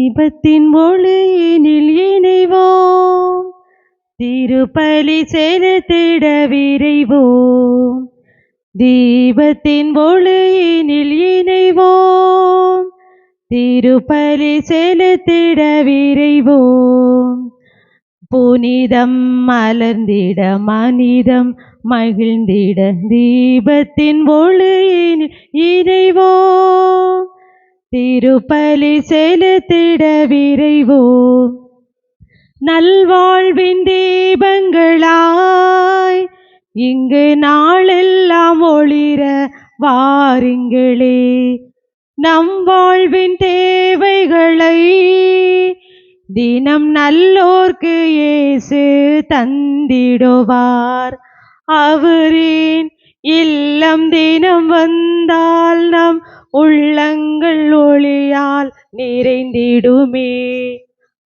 தீபத்தின் ஒளியினில் இணைவோம், திருப்பலி செலுத்திட விரைவோம். தீபத்தின் ஒளியினில் இணைவோம், திருப்பலி செலுத்திட விரைவோம். புனிதம் மலர்ந்திட மனிதம் மகிழ்ந்திட தீபத்தின் ஒளியினில் இணைவோம், திருப்பலி செலுத்திட விரைவோம். நல்வாழ்வின் தீபங்களாய் இங்கு நாளெல்லாம் ஒளிர வாருங்களே. நம் வாழ்வின் தேவைகளை தினம் நல்லோர்க்கு இயேசு தந்திடுவார். அவரின் இல்லம் தினம் வந்தால் நம் உள்ளங்கள் ஒளியால் நிறைந்திடுமே.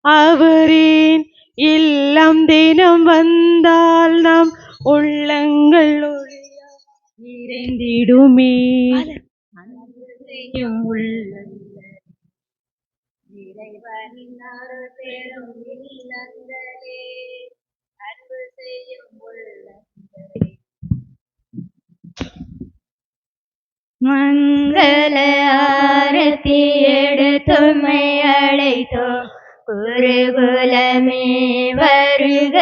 அவரின் இல்லம் தினம் வந்தால் நம் உள்ளங்கள் ஒளியால் நிறைந்திடுமே. இறைவனின் அருள் பெரும் இல்லங்களே, அன்பு செய்யும் உள்ளங்களே. மங்கள ஆரத்தி எடுத்துமை அழைத்தோம், குருகுலமே வருக,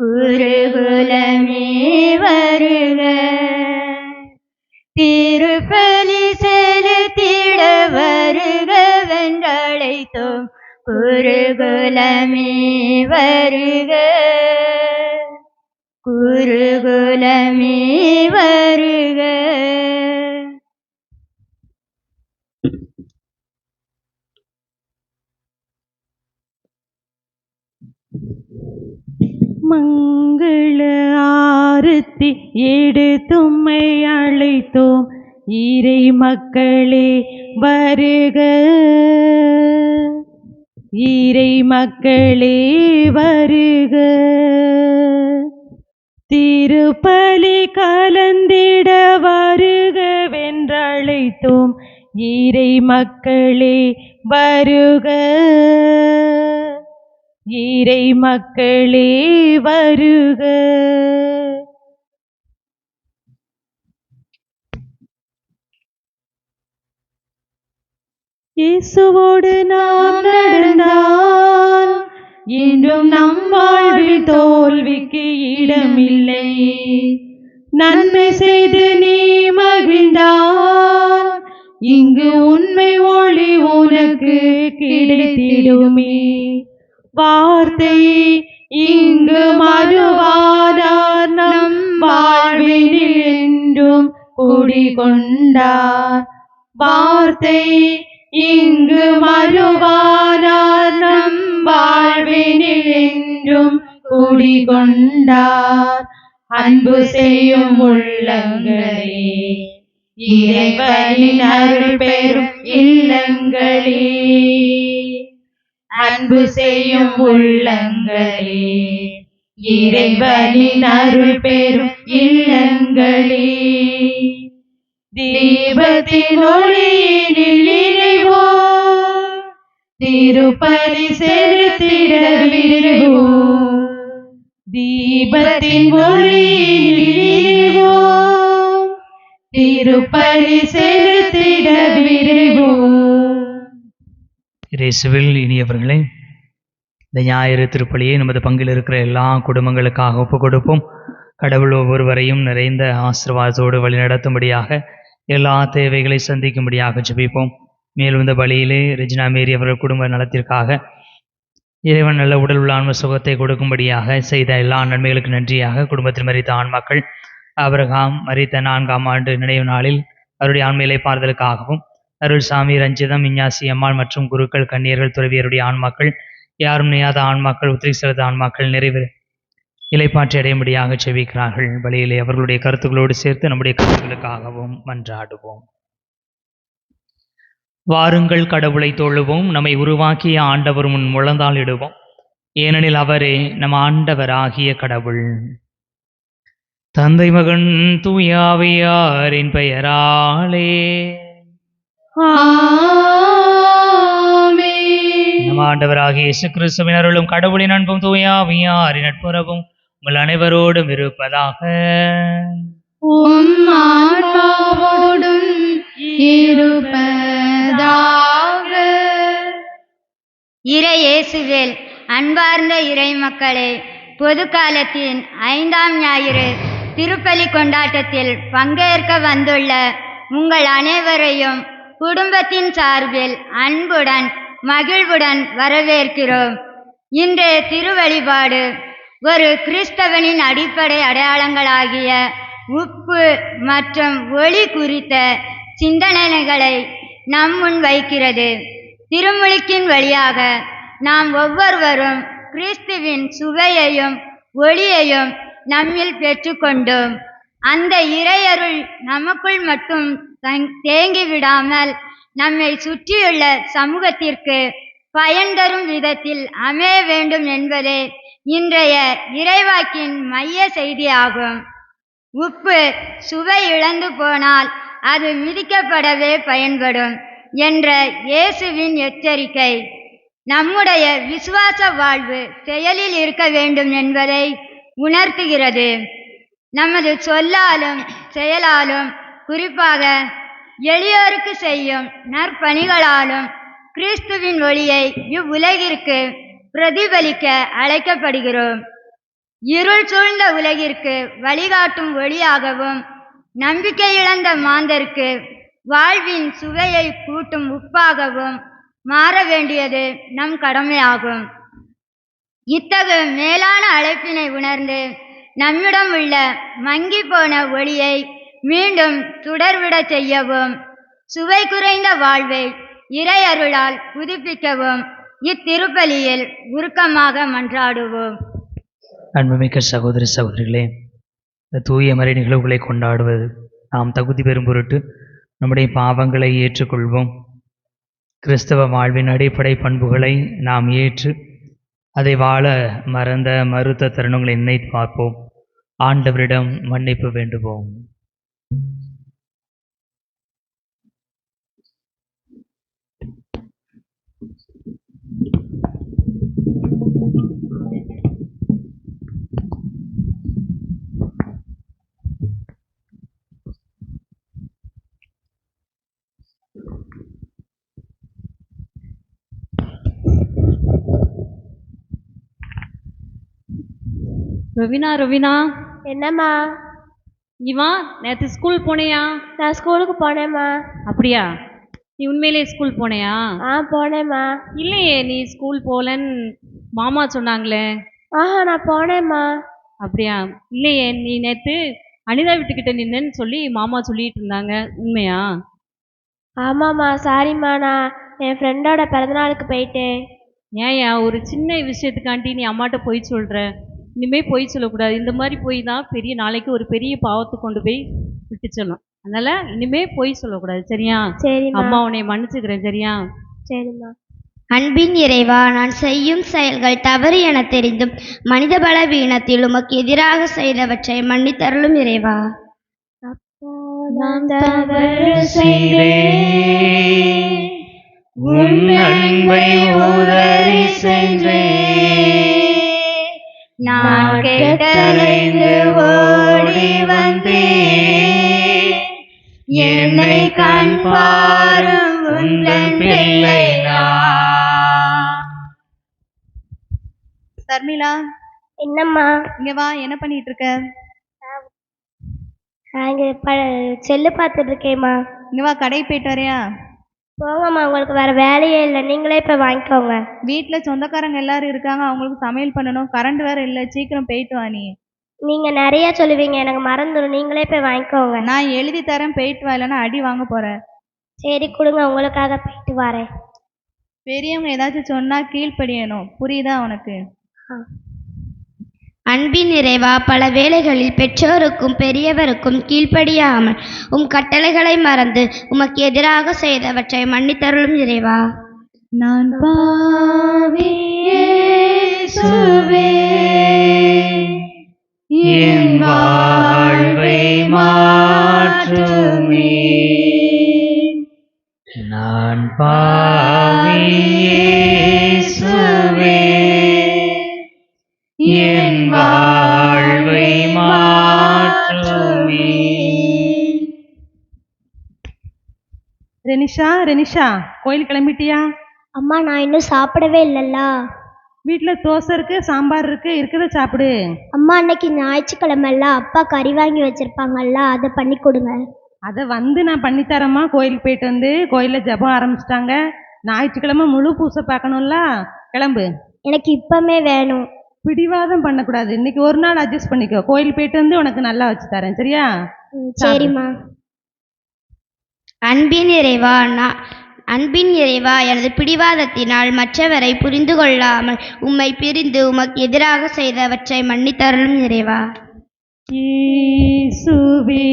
குருகுலமே வருக. திருப்பலி செலுத்திட வருகவென்றழைத்தோம், குருகுலமே வருக, குருகுலமே வருக. மங்கள ஆரத்தி எடுத்தும்மை அழைத்தோம், இறை மக்களே வருக, இறை மக்களே வருக. திருப்பலி கலந்திட வருகவென்றழைத்தோம், இறை மக்களே வருக, இறை மக்களே வருக. இயேசுவோடு நாம் நடந்தால் இன்றும் நம் வாழ்வில் தோல்விக்கு இடமில்லை. நன்மை செய்து நீ மகிழ்ந்தால் இங்கு உண்மை ஒளி உனக்கு கிடைத்திடுமே. வார்த்தை இங்கு மறுவானார், நம் வாழ்வினில் என்றும் குடிகொண்டார். வார்த்தை இங்கு மறுவானார், நம் வாழ்வினில் என்றும் குடிகொண்டார். அன்பு செய்யும் உள்ளங்களே, இறைவனின் அருள் பெரும் இல்லங்களே. அன்பு செய்யும் உள்ளங்களே, இறைவனின் அருள் பெரும் இல்லங்களே. தீபத்தின் ஒளியினில் இணைவோம், திருப்பலி செலுத்திட விரைவோம். தீபத்தின் ஒளியினில் இணைவோம், திருப்பலி செலுத்திட விரைவோம். இயேசுவில் இனியவர்களே, இந்த ஞாயிறு திருப்பலியை நமது பங்கில் இருக்கிற எல்லா குடும்பங்களுக்காக ஒப்புக் கொடுப்போம். கடவுள் ஒவ்வொருவரையும் நிறைந்த ஆசீர்வாதத்தோடு வழிநடத்தும்படியாக, எல்லா தேவைகளை சந்திக்கும்படியாக ஜெபிப்போம். மேலும் இந்த பலியிலே ரெஜினா மேரி அவர்கள் குடும்ப நலத்திற்காக இறைவன் நல்ல உடல் உள்ள ஆன்ம சுகத்தை கொடுக்கும்படியாக செய்த எல்லா நன்மைகளுக்கு நன்றியாக, குடும்பத்தில் மரித்த ஆண்மக்கள் ஆபிரகாம் மரித்த 4ஆம் ஆண்டு நினைவு நாளில் அவருடைய ஆண்மையிலை பார்தலுக்காகவும், அருள்சாமி, ரஞ்சிதம், இஞ்ஞாசி அம்மாள் மற்றும் குருக்கள், கன்னியர்கள், துறவியருடைய ஆண்மக்கள், யாரும் நெய்யாத ஆண்மக்கள், உத்திரி செலுத்த ஆண்மக்கள் நிறைவு இலைப்பாற்றி அடையும்படியாக செவிக்கிறார்கள். பலியிலே அவர்களுடைய கருத்துக்களோடு சேர்த்து நம்முடைய கருத்துக்களுக்காகவும் மன்றாடுவோம். வாருங்கள், கடவுளை தொழுவோம். நம்மை உருவாக்கிய ஆண்டவர் முன் முழந்தாள் இடுவோம். ஏனெனில் அவரே நம் ஆண்டவராகிய கடவுள். தந்தை, மகன், தூயாவியாரின் பெயராலே ஆமென். ஆண்டவராகிய இயேசு கிறிஸ்துவின் அருளும் கடவுளின் அன்பும் தூய ஆவியாரின் நட்புறவும் உங்கள் அனைவரோடும் இருப்பதாக. உம் ஆன்மாவோடும் இருப்பதாக. இறை இயேசுவில் அன்பார்ந்த இறை மக்களே, பொது காலத்தின் 5ஆம் ஞாயிறு திருப்பலி கொண்டாட்டத்தில் பங்கேற்க வந்துள்ள உங்கள் அனைவரையும் குடும்பத்தின் சார்பில் அன்புடன் மகிழ்வுடன் வரவேற்கிறோம். இன்றைய திருவழிபாடு ஒரு கிறிஸ்தவனின் அடிப்படை அடையாளங்களாகிய உப்பு மற்றும் ஒளி குறித்த சிந்தனைகளை நம் முன் வைக்கிறது. திருமுழுக்கின் வழியாக நாம் ஒவ்வொருவரும் கிறிஸ்துவின் சுவையையும் ஒளியையும் நம்மில் பெற்றுக்கொண்டோம். அந்த இறையருள் நமக்குள் மட்டும் தேங்கிவிடாமல் நம்மை சுற்றியுள்ள சமூகத்திற்கு பயன் தரும் விதத்தில் அமைய வேண்டும் என்பதே இன்றைய இறைவாக்கின் மைய செய்தியாகும். உப்பு சுவை இழந்து போனால் அது மிதிக்கப்படவே பயன்படும் என்ற இயேசுவின் எச்சரிக்கை நம்முடைய விசுவாச வாழ்வு செயலில் இருக்க வேண்டும் என்பதை உணர்த்துகிறது. நமது சொல்லாலும் செயலாலும், குறிப்பாக எளியோருக்கு செய்யும் நற்பணிகளாலும் கிறிஸ்துவின் ஒளியை இவ்வுலகிற்கு பிரதிபலிக்க அழைக்கப்படுகிறோம். இருள் சூழ்ந்த உலகிற்கு வழிகாட்டும் ஒளியாகவும், நம்பிக்கை இழந்த மாந்தருக்கு வாழ்வின் சுவையை கூட்டும் உப்பாகவும் மாற வேண்டியது நம் கடமையாகும். இத்தகைய மேலான அழைப்பினை உணர்ந்து நம்மிடம் உள்ள மங்கி போன ஒளியை மீண்டும் சுடர்விடச் செய்யவும், சுவை குறைந்த வாழ்வை இறை அருளால் புதுப்பிக்கவும் இத்திருப்பலியில் உருக்கமாக மன்றாடுவோம். அன்புமிக்க சகோதரி சகோதரிகளே, தூய மறை நிகழ்வுகளை கொண்டாடுவது நாம் தகுதி பெறும் பொருட்டு நம்முடைய பாவங்களை ஏற்றுக்கொள்வோம். கிறிஸ்தவ வாழ்வின் அடிப்படை பண்புகளை நாம் ஏற்று அதை வாழ மறுத்த தருணங்களை நினைத்து பார்ப்போம். ஆண்டவரிடம் மன்னிப்பு வேண்டுவோம். ரவினா என்னம்மா? இவா நேற்று ஸ்கூல் போனியா? நான் ஸ்கூலுக்கு போனேம்மா. அப்படியா? நீ உண்மையிலே ஸ்கூல் போனியா? போனேம்மா. இல்லையே, நீ ஸ்கூல் போகலன்னு மாமா சொன்னாங்களே. நான் போனேம்மா. அப்படியா? இல்லையே, நீ நேற்று அனிதா வீட்டுக்கிட்ட நின்னுன்னு சொல்லி மாமா சொல்லிட்டு இருந்தாங்க, உண்மையா? ஆமாம்மா, சாரிம்மா. நான் என் ஃப்ரெண்டோட பிறந்தநாளுக்கு போயிட்டேன். ஏன்யா ஒரு சின்ன விஷயத்துக்காண்டி நீ அம்மாட்ட போய் சொல்கிற? இனிமேல் பொய் சொல்லக்கூடாது. இந்த மாதிரி பொய் தான் நாளைக்கு ஒரு பெரிய பாவத்தை கொண்டு போய் விட்டு சொல்லும். அதனால இனிமே பொய் சொல்லக்கூடாது, சரியா? சரிம்மா. அம்மா உன்னை மன்னிச்சுக்கிறேன், சரியா? சரிம்மா. அன்பின் இறைவா, நான் செய்யும் செயல்கள் தவறு என தெரிந்தும் மனித பலவீனத்தில் உமக்கு எதிராக செய்தவற்றை மன்னித்தருளும் இறைவா. நான் தவறு செய்தேன், உன் அன்பை உதறி சென்றேன், நான் கெட்டலைந்து ஓடி வந்தேன், என்னை கண் பாரும் உந்தன் பிள்ளை நான். சர்மிளா, என்னம்மா? இங்க வா. என்ன பண்ணிட்டு இருக்க? இங்கே செல்லு பார்த்துட்டு இருக்கேம்மா. இங்க வா, கடைக்கு போயிட்டு வரையா? போங்கம்மா, உங்களுக்கு வேறு வேலையே இல்லை, நீங்களே போய் வாங்கிக்கோங்க. வீட்டில் சொந்தக்காரங்க எல்லாரும் இருக்காங்க, அவங்களுக்கு சமையல் பண்ணணும், கரண்ட் வேற இல்லை, சீக்கிரம் போயிட்டு வா. நீங்கள் நிறையா சொல்லுவீங்க, எனக்கு மறந்துடும், நீங்களே போய் வாங்கிக்கோங்க. நான் எழுதி தரேன், போயிட்டு வா, இல்லைன்னா அடி வாங்க போகிறேன். சரி கொடுங்க, உங்களுக்காக போயிட்டு வரேன். பெரியவங்க ஏதாச்சும் சொன்னால் கீழ்ப்படியணும், புரியுதா உனக்கு? அன்பின் இறைவா, பல வேளைகளில் பெற்றோருக்கும் பெரியவருக்கும் கீழ்ப்படியாமல் உம் கட்டளைகளை மறந்து உமக்கு எதிராக செய்தவற்றை மன்னித்தருளும் இறைவா. நான் பாவி இயேசுவே, என் வாழ்வை மாற்றுமே. நான் பாவி இயேசுவே, ரெனிஷா கோயில் கிளம்பிட்டியா? அம்மா நான் இன்னும் சாப்பிடவே இல்லைல்ல. வீட்டில் தோசை இருக்கு, சாம்பார் இருக்கு, இருக்கிறத சாப்பிடு. அம்மா அன்னைக்கு ஞாயிற்றுக்கிழமைல அப்பா கறி வாங்கி வச்சிருப்பாங்கல்ல, அதை பண்ணி கொடுங்க. அதை நான் பண்ணித்தரேம்மா. கோயிலுக்கு போயிட்டு வந்து கோயிலில் ஜெபம் ஆரம்பிச்சிட்டாங்க. ஞாயிற்றுக்கிழமை முழு பூசை பார்க்கணும்ல, கிளம்பு. எனக்கு இப்பமே வேணும். பிடிவாதம் பண்ணக்கூடாது. இன்னைக்கு ஒரு நாள் அட்ஜஸ்ட் பண்ணிக்கோ. கோயில் போயிட்டு வந்து உனக்கு நல்லா வச்சு தரேன், சரியா? சரிம்மா. அன்பின் இறைவா, எனது பிடிவாதத்தினால் மற்றவரை புரிந்து கொள்ளாமல் உம்மை பிரிந்து உமக்கு எதிராக செய்தவற்றை மன்னித்தருளும் இறைவா. இயேசுவே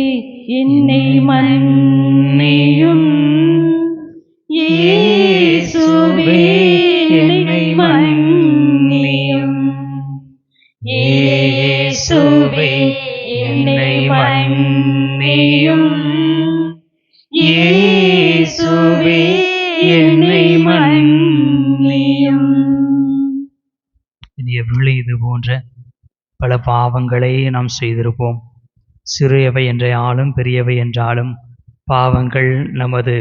என்னை மன்னியும், இயேசுவே என்னை மன்னியும், இயேசுவே என்னை மன்னியும், இயேசுவே என்னை மன்னியும். இது போன்ற பல பாவங்களை நாம் செய்திருப்போம். சிறியவை என்றாலும் பெரியவை என்றாலும் பாவங்கள் நமது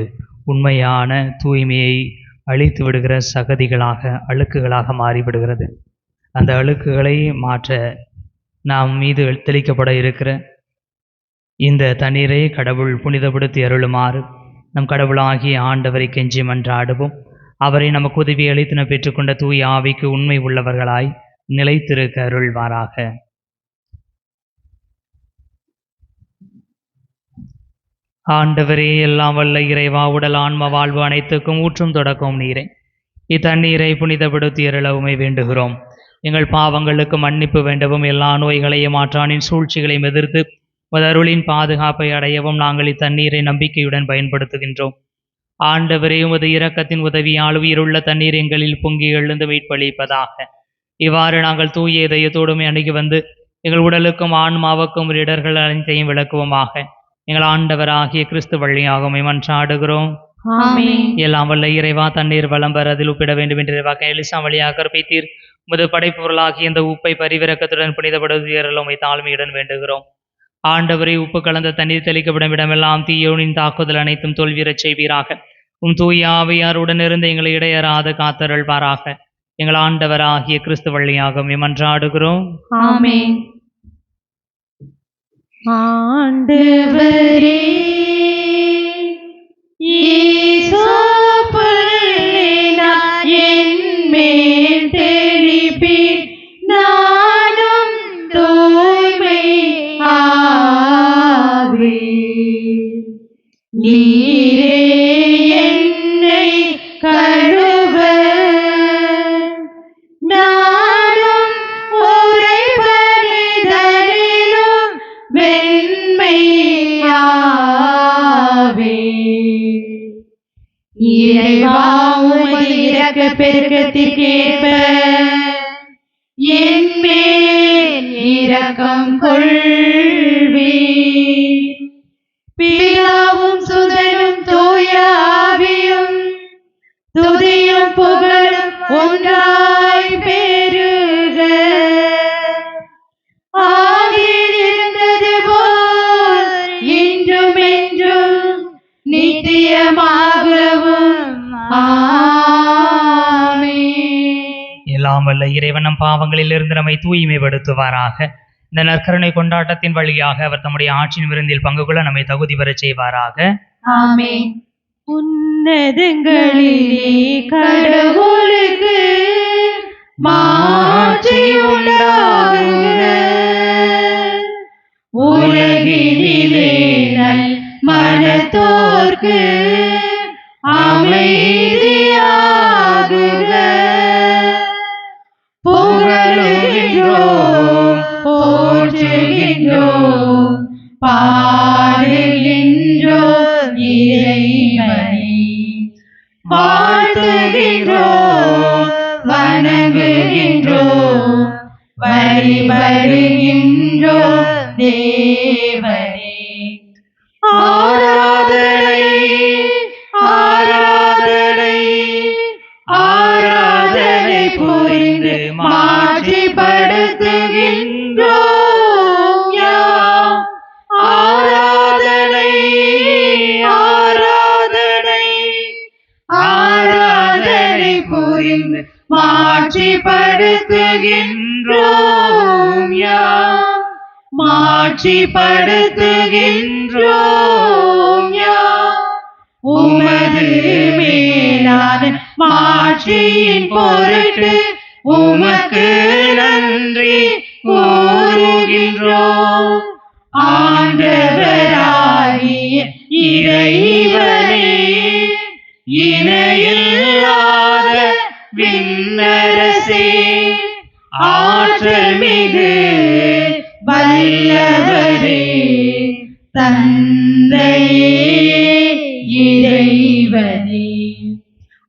உண்மையான தூய்மையை அழித்து விடுகிற சகதிகளாக, அழுக்குகளாக மாறிவிடுகிறது. அந்த அழுக்குகளை மாற்ற நாம் மீது தெளிக்கப்பட இருக்கிற இந்த தண்ணீரை கடவுள் புனிதப்படுத்தி அருளுமாறு நம் கடவுளாகிய ஆண்டவரை கெஞ்சி மன்றாடுவோம். அவரை நமக்கு உதவி அளித்து நாம் பெற்றுக்கொண்ட தூய ஆவிக்கு உண்மை உள்ளவர்களாய் நிலைத்திருக்க அருள்வாராக. ஆண்டவரே, எல்லாம் வல்ல இறைவா, உடல் ஆன்ம வாழ்வு அனைத்துக்கும் ஊற்றும் தொடக்கம் நீரே. இத்தண்ணீரை புனிதப்படுத்தி அருளவுமை வேண்டுகிறோம். எங்கள் பாவங்களுக்கு மன்னிப்பு வேண்டவும், எல்லா நோய்களையும் மாற்றானின் சூழ்ச்சிகளையும் எதிர்த்து அருளின் பாதுகாப்பை அடையவும் நாங்கள் இத்தண்ணீரை நம்பிக்கையுடன் பயன்படுத்துகின்றோம். ஆண்டவரே, உமது இரக்கத்தின் உதவியால் உயிருள்ள தண்ணீர் எங்களில் பொங்கி எழுந்து மீட்பளிப்பதாக. இவ்வாறு நாங்கள் தூய இதயத்தோடுமே அணுகி வந்து எங்கள் உடலுக்கும் ஆன்மாவுக்கும் இடர்கள் அனைத்தையும் விளக்குவோமாக. எங்கள் ஆண்டவராகிய கிறிஸ்து வழியாக மன்றாடுகிறோம். எல்லாம் வல்ல இறைவா, தண்ணீர் வளம் பெற அதில் உப்பிட வேண்டும் என்று இறைவாக எலிசா வழியாக கற்பித்தீர். உமது படைப்பு பொருளாகிய இந்த உப்பை பரிவிரக்கத்துடன் புனிதப்படுத்தியருளும் தாழ்மையுடன் வேண்டுகிறோம். ஆண்டவரை, உப்பு கலந்த தண்ணீர் தெளிக்கப்படும் இடமெல்லாம் தீயோனின் தாக்குதல் அனைத்தும் தோல்வியறச் செய்வீராக. தூய ஆவியாருடன் இருந்து எங்களை இடையறாது காத்தருள்வாராக. எங்கள் ஆண்டவராகிய கிறிஸ்து வழியாக மன்றாடுகிறோம். ஆமென். ஆண்டவரே, என்மேல் தெளிப்பீர், நானும் தூய்மை ஆவே. நீரே என்னை கழுவ, நானும் உறைபடிதலிலும் வெண்மையாவே. இறைவா, உமது இரக்க பெருக்கத்திற்கேற்ப என்மேல் இரக்கம் கொள்வீர். பிதாவும் சுதனும் தூய ஆவியும் துதியும் புகழும் ஒன்றாய் பெருக. ஆதியில் இருந்தது போல் இன்றும் என்றும் நித்தியமாகவும். எல்லாம் வல்ல இறைவன் நம் பாவங்களில் இருந்து நம்மை தூய்மைப்படுத்துவாராக. இந்த நற்கருணை கொண்டாட்டத்தின் வழியாக அவர் தம்முடைய ஆட்சியின் விருந்தில் பங்கு கொள்ள நம்மை தகுதி பெறச் செய்வாராக. ஆமென். உன்னதங்களிலே கடவுளுக்கு மாட்சி உண்டாகுக. உலகினிலே நல் மனத்தோர்க்கு அமைதியாகுக. புகழுகின்றோம், போற்றுகின்றோம், பாடுகின்றோம் இறைவனை. வாழ்த்துகின்றோம், வணங்குகின்றோம், வழிபடுகின்றோம் தேவனே. ஆராதனை, ஆராதனை, ஆராதனை புரிந்து மாட்சிப்படுத்துகின்றோம் யாம். ஆராதனை, ஆராதனை, புரிந்து மாட்சிப்படுத்துகின்றோம் யாம், மாட்சிப்படுத்துகின்றோம் யாம். உமது மேலான மாட்சியின் பொருட்டு உமக்கு நன்றி கூறுகின்றோம். ஆண்டவராகிய இறைவனே, இணையில்லாத விண்ணரசே, ஆற்றல் மிகு வல்லவரே, தந்தையே இறைவனே,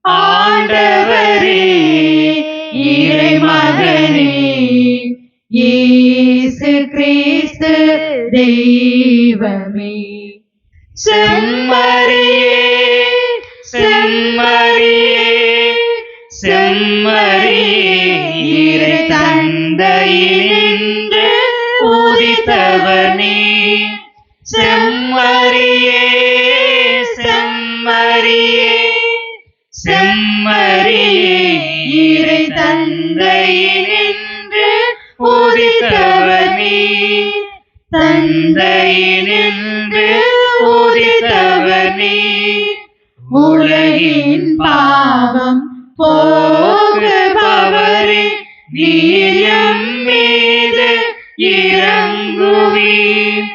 ஆண்டவரே இறைமகனே, இயேசு கிறிஸ்து தெய்வமே. செம்மறியே செம்மறியே செம்மறியே, இறை தந்தையினின்று உதித்தவனே. செம்மறியே செம்மறியே செம்மறியே, இறை தந்தையினின்று உதித்தவனே. தந்தையினின்று உதித்தவனே, உலகின் பாவம் போக்குபவரே, நீர் எம் மீது இரங்குவீர்.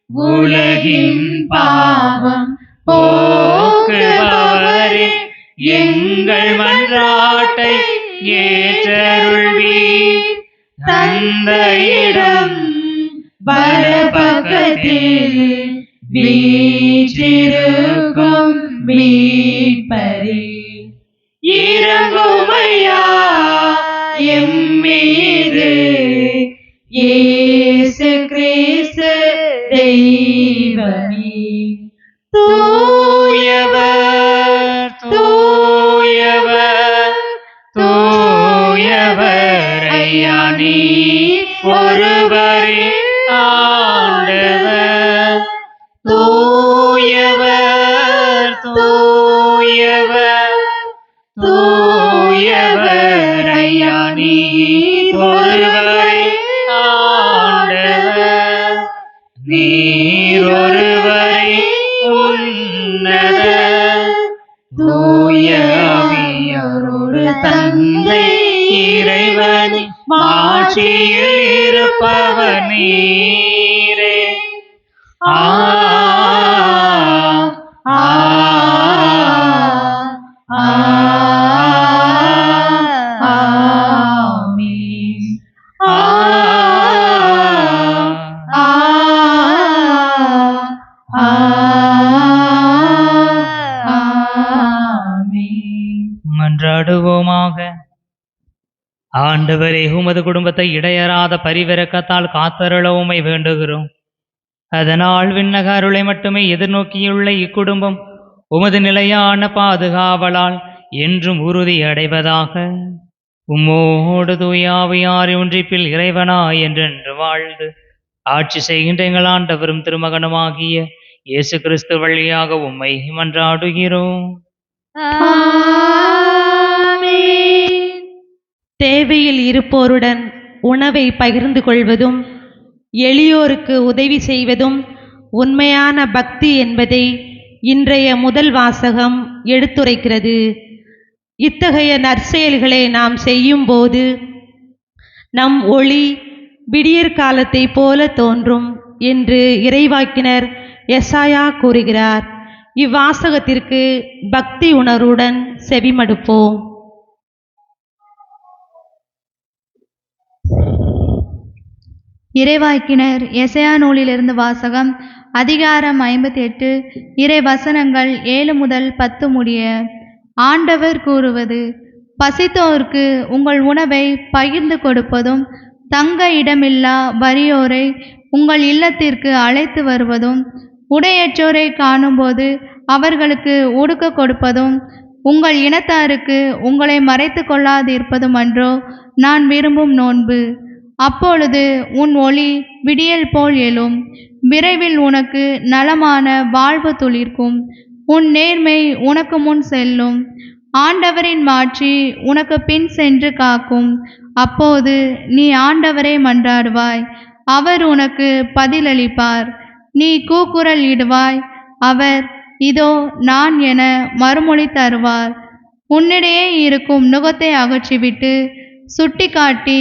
உலகின் பாவம் போக்குபவரே, எங்கள் மன்றாட்டை ஏற்றருள்வீர். தந்தையிடம் வலப்பக்கத்தில் வீற்றிருக்கும் மீட்பரே, இரங்குமையா எம் மீது. இயேசு கிறிஸ்து தெய்வமே, தூயவர் தூயவர் தூயவர், ஐயா நீர் ஒருவரே ஆண்டவர். தூயவர் தூயவர் தூயவர், ஐயா நீர் ஒருவரே ஆண்டவர். நீர் ஒருவரே உன்னத தூய ஆவியாரோடு தந்தை இறைவனே, மாட்சியில் இருப்பவர் நீரே. மன்றாடுவோமாக. ஆண்டவரே, உமது குடும்பத்தை இடையறாத பரிவிரக்கத்தால் காத்தருள உம்மை வேண்டுகிறோம். அதனால் விண்ணக அருளை மட்டுமே எதிர்நோக்கியுள்ள இக்குடும்பம் உமது நிலையான பாதுகாவலால் என்றும் உறுதி அடைவதாக. உம்மோடு தூயாவியார் ஒன்றிப்பில் இறைவனாய் என்றென்று வாழ்ந்து ஆட்சி செய்கின்ற எங்கள் ஆண்டவரும் திருமகனுமாகிய இயேசு கிறிஸ்து வழியாக உம்மை மன்றாடுகிறோம். தேவையில் இருப்போருடன் உணவை பகிர்ந்து கொள்வதும் எளியோருக்கு உதவி செய்வதும் உண்மையான பக்தி என்பதை இன்றைய முதல் வாசகம் எடுத்துரைக்கிறது. இத்தகைய நற்செயல்களை நாம் செய்யும்போது நம் ஒளி விடியற்காலத்தை போல தோன்றும் என்று இறைவாக்கினர் எசாயா கூறுகிறார். இவ்வாசகத்திற்கு பக்தி உணர்வுடன் செவிமடுப்போம். இறைவாக்கினர் எசையா நூலிலிருந்து வாசகம். அதிகாரம் 58, இறை வசனங்கள் 7 முதல் 10 முடிய. ஆண்டவர் கூறுவது: பசித்தோர்க்கு உங்கள் உணவை பகிர்ந்து கொடுப்பதும், தங்க இடமில்லா வறியோரை உங்கள் இல்லத்திற்கு அழைத்து வருவதும், உடையற்றோரை காணும்போது அவர்களுக்கு உடுக்க கொடுப்பதும், உங்கள் இனத்தாருக்கு உங்களை மறைத்து கொள்ளாதிருப்பதும் அன்றோ நான் விரும்பும் நோன்பு. அப்பொழுது உன் ஒளி விடியல் போல் எழும், விரைவில் உனக்கு நலமான வாழ்வு துளிர்க்கும், உன் நேர்மை உனக்கு முன் செல்லும், ஆண்டவரின் மாட்சி உனக்கு பின் சென்று காக்கும். அப்போது நீ ஆண்டவரை மன்றாடுவாய், அவர் உனக்கு பதிலளிப்பார். நீ கூக்குரல் இடுவாய், அவர் இதோ நான் என மறுமொழி தருவார். உன்னிடையே இருக்கும் நுகத்தை அகற்றிவிட்டு சுட்டி காட்டி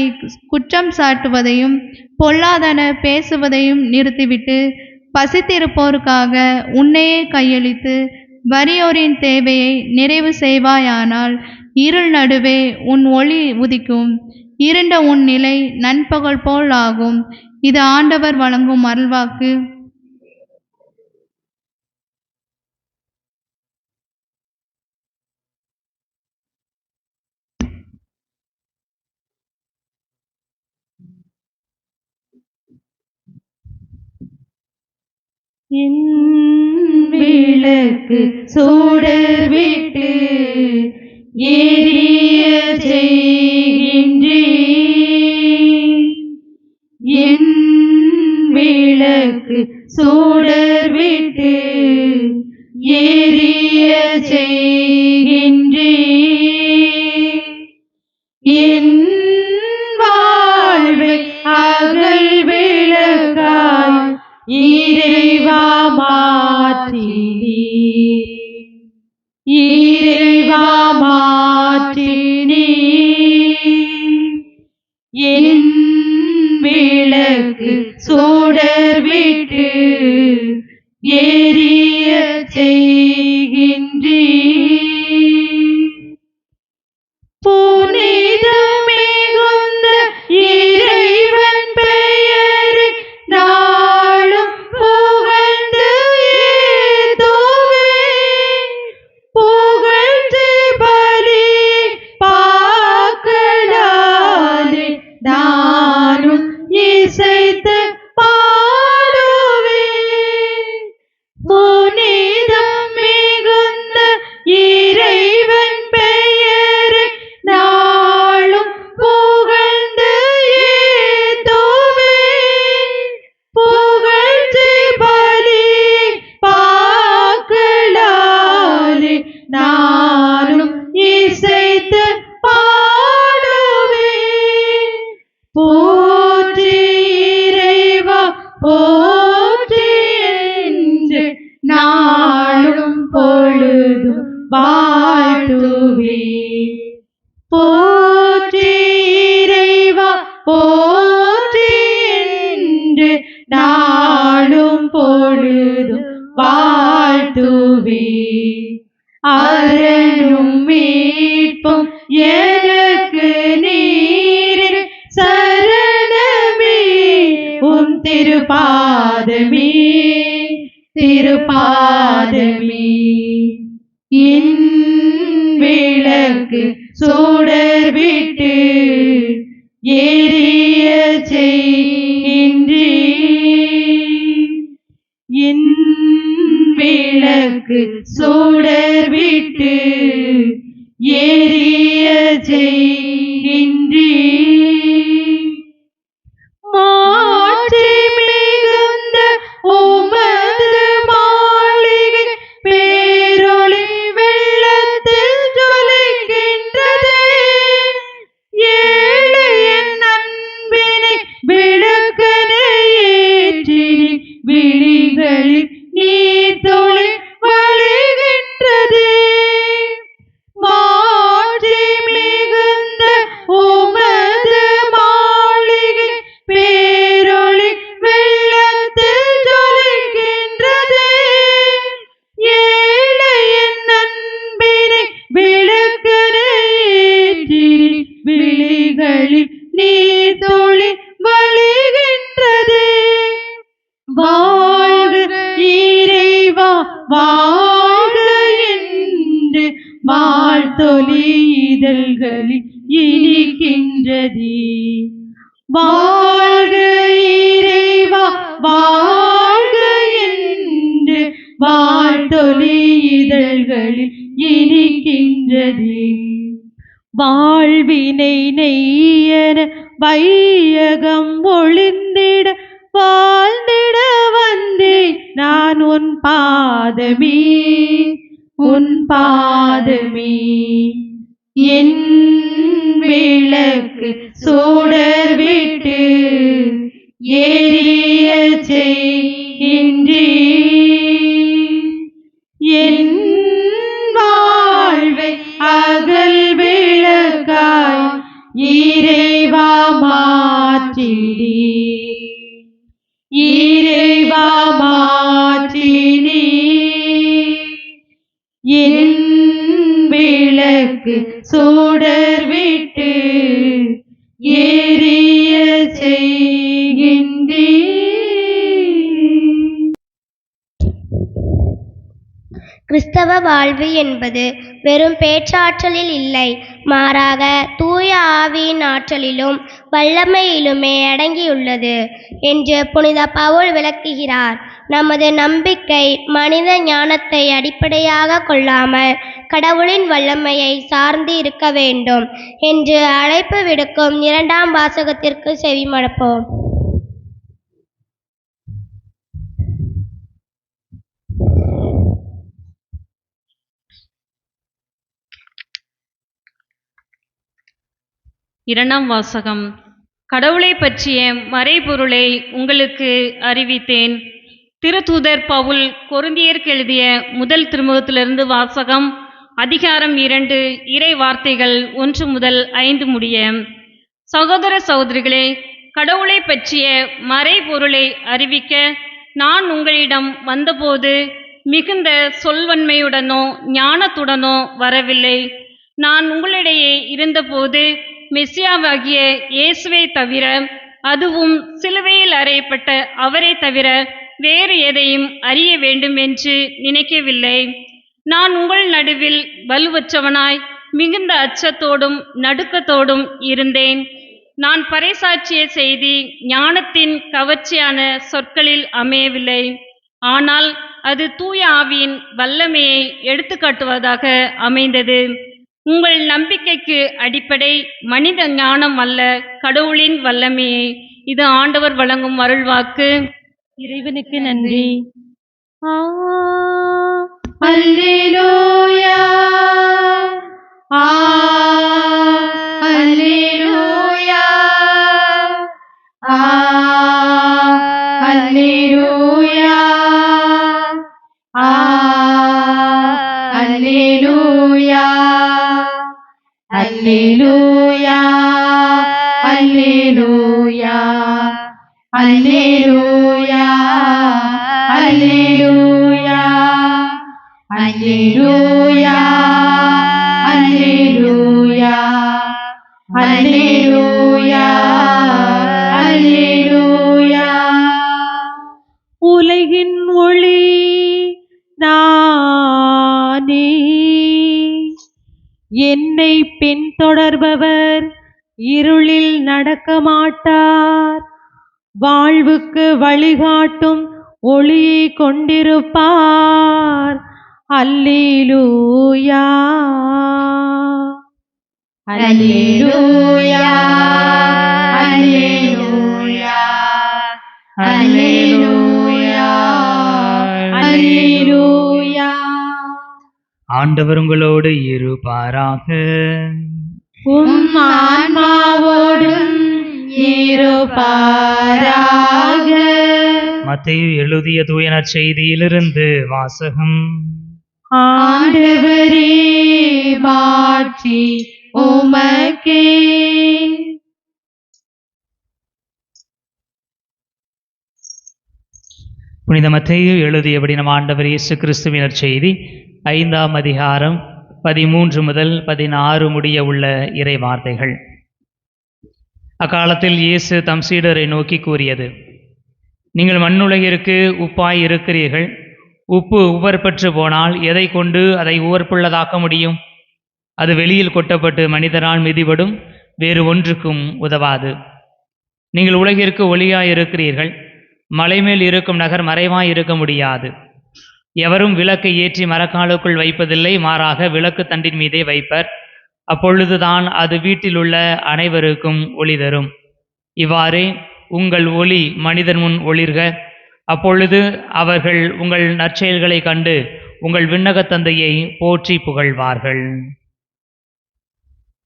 குற்றம் சாட்டுவதையும் பொல்லாதன பேசுவதையும் நிறுத்திவிட்டு பசித்திருப்போருக்காக உன்னையே கையளித்து வறியோரின் தேவையை நிறைவு செய்வாயானால் இருள் நடுவே உன் ஒளி உதிக்கும், இருண்ட உன் நிலை நண்பகல் போல் ஆகும். இது ஆண்டவர் வழங்கும் அருள்வாக்கு. என் விளக்கு சுடர் விட்டு எரிய செய்கின்றேன். என் விளக்கு சுடர் விட்டு எரிய செய்கின்றேன். என் வாழ்வை அகல் விளக்காய் இறைவா மாற்றினீர். இறைவா மாற்றினீர். என் விளக்கு சுடர் விட்டு எரிய செய்கின்றேன். புனிதம் மிகுந்த இறைவன் பெயரை நாளும் புகழ்ந்து ஏத்துவேன். புகழ்ச்சி பலி பாக்கலாலே நானும் இசைத்து பாடுவேன். புனிதம் மிகுந்த இறைவன் பெயரை நாளும் புகழ்ந்து ஏத்துவேன். புகழ்ச்சி பலி பாக்கலாலே நானும் இசைத்து பாடுவேன். போற்றி இறைவா போற்றி என்று நாளும் பொழுதும் வாழ்த்துவேன். போற்றி இறைவா போற்றி என்று நாளும் பொழுதும் வாழ்த்துவேன். அரணும் மீட்பும் எனக்கு நீரில் சரணமே உன் திருப்பாதமே திருப்பாதமே. என் விளக்கு சுடர் விட்டு எரிய செய்கின்றேன். என் விளக்கு சுடர் விட்டு எரிய செய்கின்றேன். மாட்சி மிகுந்த உமது மாளிகை பேரொளி வெள்ளத்தில் ஜொலிக்கின்றதே. ஏழையின் அன்பினை விளக்கென ஏற்றினி விழிகளில் நீர் துளி வழிகின்றதே. மாட்சி மிகுந்த உமது மாளிகை பேரொளி வெள்ளத்தில் ஜொலிக்கின்றதே. ஏழையின் அன்பினை விளக்கென ஏற்றினி விழிகளில் நீர் துளி வழிகின்றதே. வாழ்க இறைவா வாழ்க என்று வாழ்த்தொலி இதழ்களில் இனிக்கின்றதே. வாழ்க இறைவா வாழ்க என்று வாழ்த்தொலி இதழ்களில் இனிக்கின்றதே. வாழ்வினை நெய்யன வையகம் ஒளிந்திட வாழ்ந்திட வந்தே நான் உன் பாதமே உன் பாதமே என் விளக்கு சுடர் விட்டு எரிய செய்கின்றே என் வாழ்வை அகல் விளக்காய் இறைவா மாற்றினே இறைவா மாற்றினே என் விளக்கு சுடர் விட்டு எரிய செய்கின்றே. கிறிஸ்தவ வாழ்வு என்பது வெறும் பேச்சாற்றலில் இல்லை, மாறாக தூய ஆவியின் ஆற்றலிலும் வல்லமையிலுமே அடங்கியுள்ளது என்று புனித பவுல் விளக்குகிறார். நமது நம்பிக்கை மனித ஞானத்தை அடிப்படையாக கொள்ளாமல் கடவுளின் வல்லமையை சார்ந்து இருக்க வேண்டும் என்று அழைப்பு விடுக்கும் 2ஆம் வாசகத்திற்கு செவிமடுப்போம். இரண்டாம் வாசகம். கடவுளை பற்றிய மறைபொருளை உங்களுக்கு அறிவித்தேன். திருத்தூதர் பவுல் கொரிந்தியருக்கு எழுதிய முதல் திருமுகத்திலிருந்து வாசகம். அதிகாரம் 2, இறை வார்த்தைகள் 1 முதல் 5 முடிய. சகோதர சகோதரிகளே, கடவுளை பற்றிய மறைபொருளை அறிவிக்க நான் உங்களிடம் வந்தபோது மிகுந்த சொல்வன்மையுடனோ ஞானத்துடனோ வரவில்லை. நான் உங்களிடையே இருந்தபோது மெசியாவாகிய இயேசுவை தவிர, அதுவும் சிலுவையில் அறையப்பட்ட அவரை தவிர வேறு எதையும் அறிய வேண்டும் என்று நினைக்கவில்லை. நான் உங்கள் நடுவில் வலுவற்றவனாய் மிகுந்த அச்சத்தோடும் நடுக்கத்தோடும் இருந்தேன். நான் பறைசாற்றிய செய்தி ஞானத்தின் கவர்ச்சியான சொற்களில் அமையவில்லை, ஆனால் அது தூய ஆவியின் வல்லமையை எடுத்துக்காட்டுவதாக அமைந்தது. உங்கள் நம்பிக்கைக்கு அடிப்படை மனித ஞானம் அல்ல, கடவுளின் வல்லமையே. இது ஆண்டவர் வழங்கும் அருள்வாக்கு. இறைவனுக்கு நன்றி. அல்லேலூயா அல்லேலூயா அல்லேலூயா அல்லேலூயா அல்லேலூயா அல்லேலூயா அல்லேலூயா அல்லேலூயா அல்லேலூயா அல்லேலூயா அல்லேலூயா அல்லேலூயா. உலகின் ஒளி நானே, என்னை பின்தொடர்பவர் இருளில் நடக்க மாட்டார், வாழ்வுக்கு வழிகாட்டும் ஒளியை கொண்டிருப்பார். அல்லேலூயா அல்லேலூயா அல்லேலூயா அல்லேலூயா அல்லேலூயா. ஆண்டவர் உங்களோடு இருப்பாராக. உம் ஆன்மாவோடும் இருப்பாராக. மத்தேயு எழுதிய தூய நற்செய்தியிலிருந்து வாசகம். ஆண்டவரே, மாட்சி உமக்கே. புனித மத்தேயு எழுதியபடி நம் ஆண்டவர் இயேசு கிறிஸ்துவின் நற்செய்தி 5ஆம் அதிகாரம் 13 முதல் 16 முடிய உள்ள இறை வார்த்தைகள். அக்காலத்தில் இயேசு தம் சீடரை நோக்கி கூறியது: நீங்கள் மண்ணுலகிற்கு உப்பாய் இருக்கிறீர்கள். உப்பு உவர்பற்று போனால் எதை கொண்டு அதை உவர்ப்புள்ளதாக்க முடியும்? அது வெளியில் கொட்டப்பட்டு மனிதரால் மிதிபடும், வேறு ஒன்றுக்கும் உதவாது. நீங்கள் உலகிற்கு ஒளியாய் இருக்கிறீர்கள். மலைமேல் இருக்கும் நகர் மறைவாய் இருக்க முடியாது. எவரும் விளக்கை ஏற்றி மரக்காலுக்குள் வைப்பதில்லை, மாறாக விளக்கு தண்டின் மீதே வைப்பர். அப்பொழுதுதான் அது வீட்டில் உள்ள அனைவருக்கும் ஒளி தரும். இவ்வாறே உங்கள் ஒளி மனிதர் முன் ஒளிர்க. அப்பொழுது அவர்கள் உங்கள் நற்செயல்களை கண்டு உங்கள் விண்ணகத் தந்தையை போற்றி புகழ்வார்கள்.